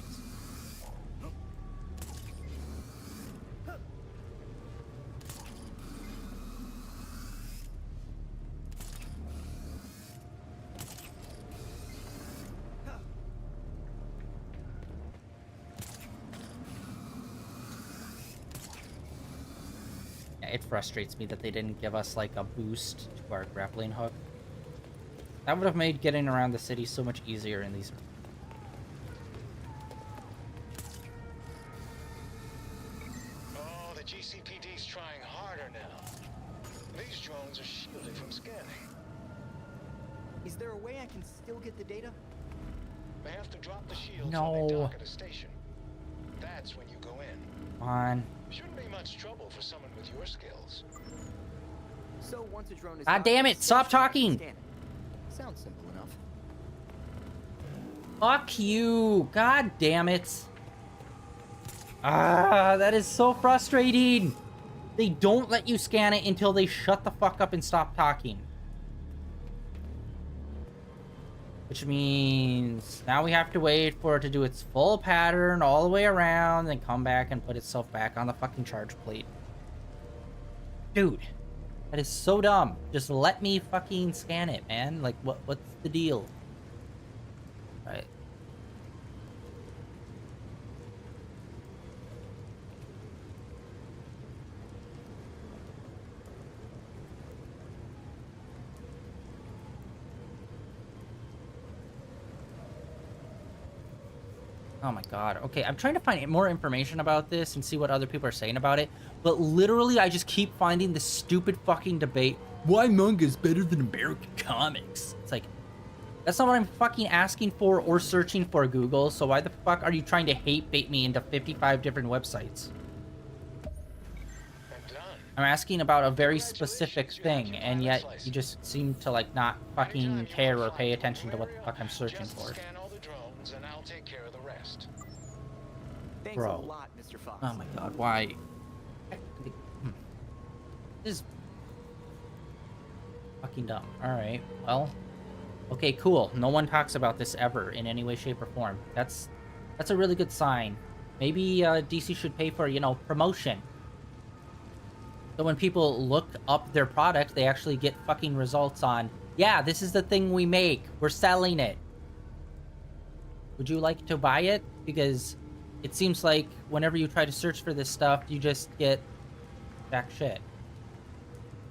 It frustrates me that they didn't give us like a boost to our grappling hook. That would have made getting around the city so much easier in these. Oh, the GCPD's trying harder now. These drones are shielded from scanning. Is there a way I can still get the data? They have to drop the shields No. when they dock at a station. That's when you go in. Come on. Shouldn't be much trouble for someone with your skills. So once a drone is God damn it! Stop talking! Sounds simple enough. Fuck you! God damn it! Ah, that is so frustrating! They don't let you scan it until they shut the fuck up and stop talking. Which means now we have to wait for it to do its full pattern all the way around, then come back and put itself back on the fucking charge plate. Dude, that is so dumb. Just let me fucking scan it, man. Like, what's the deal? All right. Oh my god. Okay, I'm trying to find more information about this and see what other people are saying about it. But literally, I just keep finding this stupid fucking debate. Why manga is better than American comics? It's like, that's not what I'm fucking asking for or searching for, Google. So why the fuck are you trying to hate bait me into 55 different websites? I'm asking about a very specific thing, and yet you just seem to like not fucking care or pay attention to what the fuck I'm searching for. And I'll take care of the rest. Thanks Bro. a lot, Mr. Fox. Oh my god, why? This is fucking dumb. Alright, well. Okay, cool. No one talks about this ever in any way, shape, or form. That's a really good sign. Maybe DC should pay for, you know, promotion. So when people look up their product, they actually get fucking results on, yeah, this is the thing we make. We're selling it. Would you like to buy it? Because it seems like whenever you try to search for this stuff, you just get jack shit.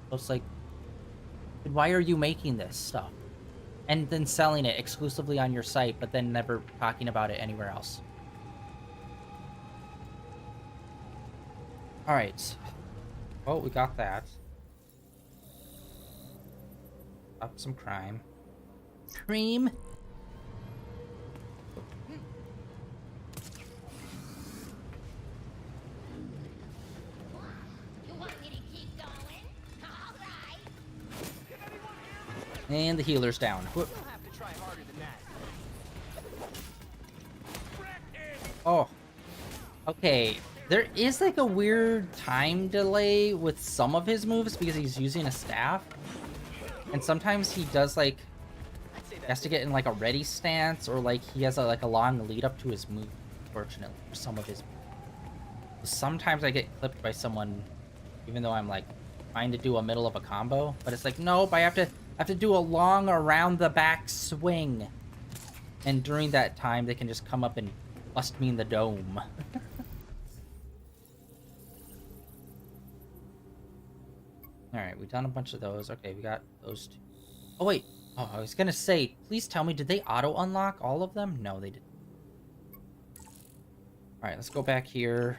So it's like, why are you making this stuff? And then selling it exclusively on your site, but then never talking about it anywhere else. Alright. Well, we got that. Up some crime. Cream. And the healer's down. Whoop. Oh. Okay. There is like a weird time delay with some of his moves because he's using a staff. And sometimes he does like, he has to get in like a ready stance, or like he has a long lead up to his move, unfortunately, for some of his moves. Sometimes I get clipped by someone even though I'm like trying to do a middle of a combo, but it's like, nope, I have to do a long around the back swing. And during that time, they can just come up and bust me in the dome. Alright, we've done a bunch of those. Okay, we got those two. Oh, wait. Oh, I was gonna say, please tell me, did they auto-unlock all of them? No, they didn't. Alright, let's go back here.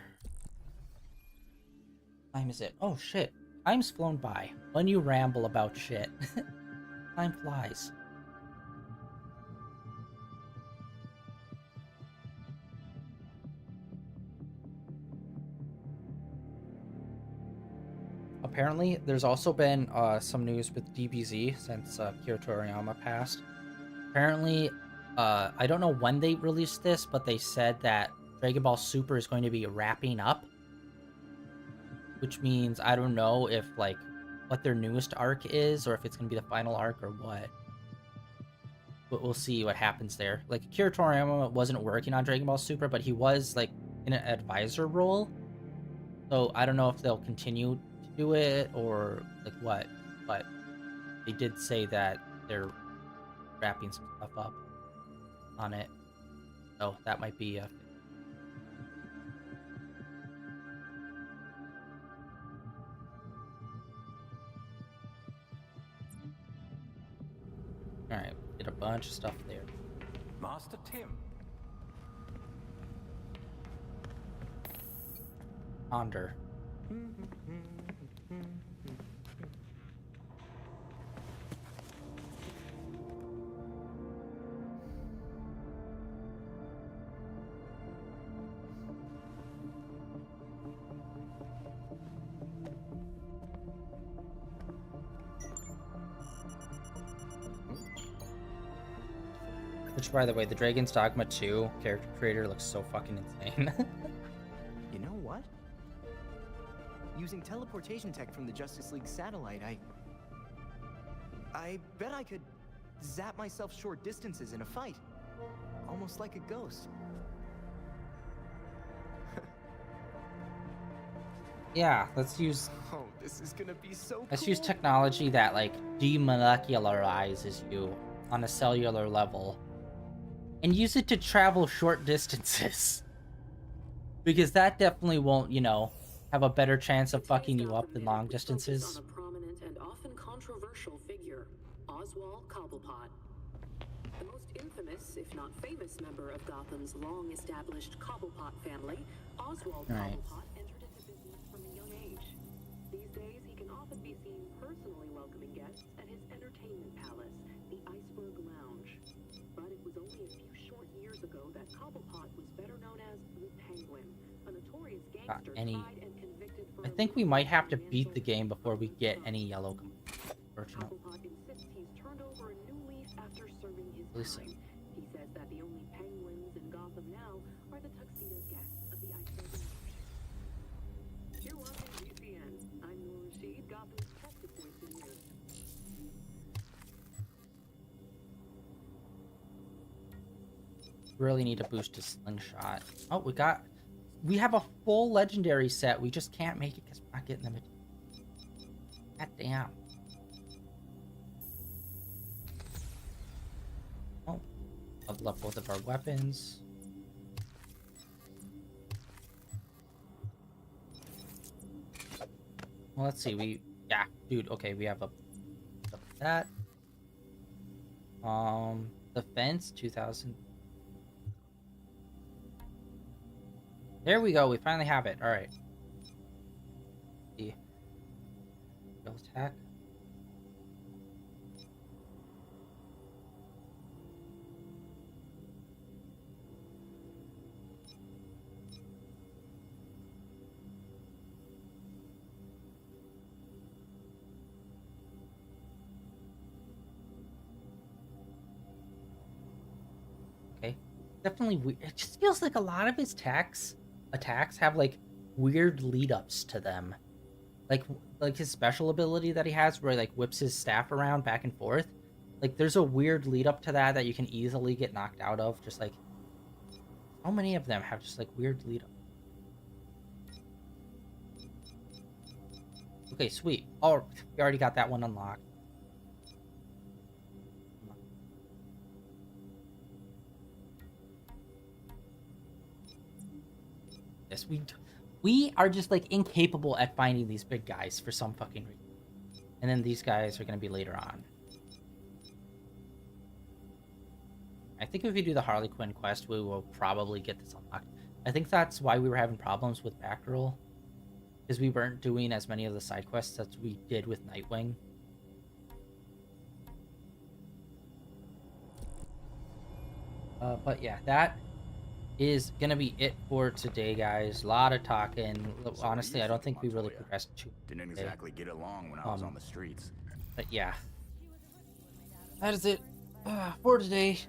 What time is it? Oh, shit. Time's flown by. When you ramble about shit. Time flies. Apparently, there's also been some news with DBZ since Akira Toriyama passed. Apparently, I don't know when they released this, but they said that Dragon Ball Super is going to be wrapping up. Which means I don't know if, like, what their newest arc is, or if it's going to be the final arc, or what. But we'll see what happens there. Like, Akira Toriyama wasn't working on Dragon Ball Super, but he was, like, in an advisor role. So I don't know if they'll continue to do it, or, like, what. But they did say that they're wrapping some stuff up on it. So that might be a... Alright, did a bunch of stuff there. Master Tim. Ponder. Which, by the way, the Dragon's Dogma 2 character creator looks so fucking insane. You know what? Using teleportation tech from the Justice League satellite, I bet I could zap myself short distances in a fight. Almost like a ghost. Yeah, let's use... Oh, this is gonna be so Let's cool. use technology that, like, demolecularizes you on a cellular level. And use it to travel short distances. Because that definitely won't, you know, have a better chance of fucking you up than long distances. On a prominent and often controversial figure, Oswald Cobblepot. The most infamous, if not famous, member of Gotham's long-established Cobblepot family, Oswald Cobblepot entered into business from a young age. These days, he can often be seen personally welcoming guests at his entertainment palace, the Iceberg Lounge. But it was only a few short years ago that Cobblepot was better known as the Penguin, a notorious gangster tried and convicted for I think we might have to beat the game before we get any yellow. Unfortunately. Cobblepot insists he's turned over a new leaf after serving his time. He says that the only penguins in Gotham now are the tuxedo guests of the Iceberg Lounge. You're watching GCN. I'm Noor Rashid, Gotham's trusted voice in news. Really need to boost his slingshot. Oh, we have a full legendary set. We just can't make it because we're not getting them. God damn. Oh, level up both of our weapons. Well, let's see. Yeah, dude. Okay, we have that. Defense 2000. There we go. We finally have it. All right. The attack. Okay. Definitely weird. It just feels like a lot of his attacks have like weird lead ups to them. Like his special ability that he has where he like whips his staff around back and forth. Like there's a weird lead up to that you can easily get knocked out of. Just like so many of them have just like weird lead up. Okay, sweet. Oh, we already got that one unlocked. Yes, we are just like incapable at finding these big guys for some fucking reason. And then these guys are going to be later on. I think if we do the Harley Quinn quest, we will probably get this unlocked. I think that's why we were having problems with Batgirl. Because we weren't doing as many of the side quests as we did with Nightwing. But yeah, that is gonna be it for today, guys. A lot of talking. Honestly, I don't think we really progressed too much. Didn't exactly get along when I was on the streets. But yeah, that is it for today.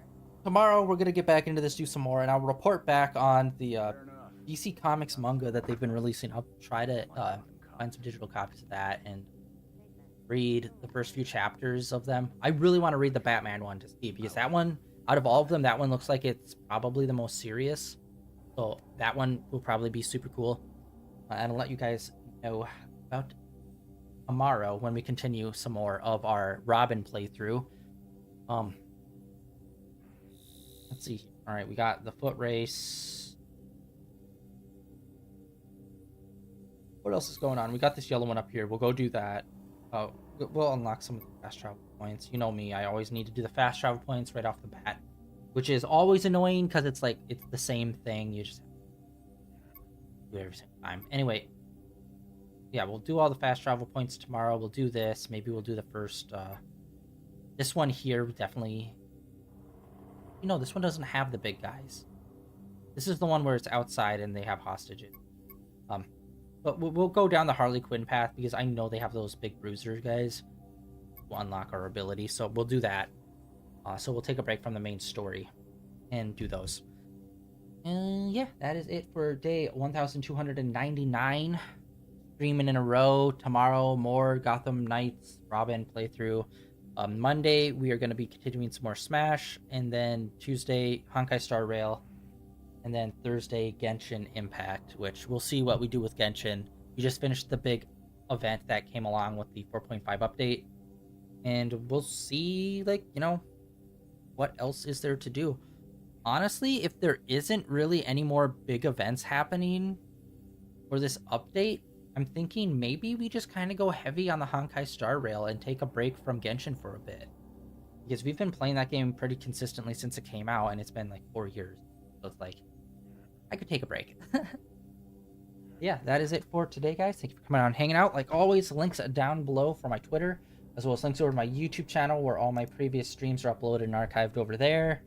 Tomorrow we're gonna get back into this, do some more, and I'll report back on the DC Comics manga that they've been releasing. I'll try to find some digital copies of that and read the first few chapters of them. I really want to read the Batman one to see, because that one, out of all of them, that one looks like it's probably the most serious. So that one will probably be super cool. And I'll let you guys know about tomorrow when we continue some more of our Robin playthrough. Let's see. All right, we got the foot race. What else is going on? We got this yellow one up here. We'll go do that. We'll unlock some of the fast travel points. You know me, I always need to do the fast travel points right off the bat, which is always annoying because it's like it's the same thing. You just do it every single time. Anyway, yeah, we'll do all the fast travel points tomorrow. We'll do this. Maybe we'll do the first. This one here definitely. You know, this one doesn't have the big guys. This is the one where it's outside and they have hostages. But we'll go down the Harley Quinn path because I know they have those big bruiser guys to unlock our ability. So we'll do that. So we'll take a break from the main story and do those. And yeah, that is it for day 1299. streaming in a row. Tomorrow, more Gotham Knights Robin playthrough. Monday, we are going to be continuing some more Smash. And then Tuesday, Honkai Star Rail. And then Thursday, Genshin Impact, which we'll see what we do with Genshin. We just finished the big event that came along with the 4.5 update. And we'll see, like, you know, what else is there to do. Honestly, if there isn't really any more big events happening for this update, I'm thinking maybe we just kind of go heavy on the Honkai Star Rail and take a break from Genshin for a bit. Because we've been playing that game pretty consistently since it came out, and it's been like 4 years. So it's like, I could take a break. Yeah, that is it for today, guys. Thank you for coming on and hanging out. Like always, links down below for my Twitter, as well as links over to my YouTube channel where all my previous streams are uploaded and archived over there.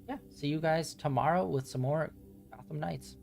Yeah, see you guys tomorrow with some more Gotham Knights.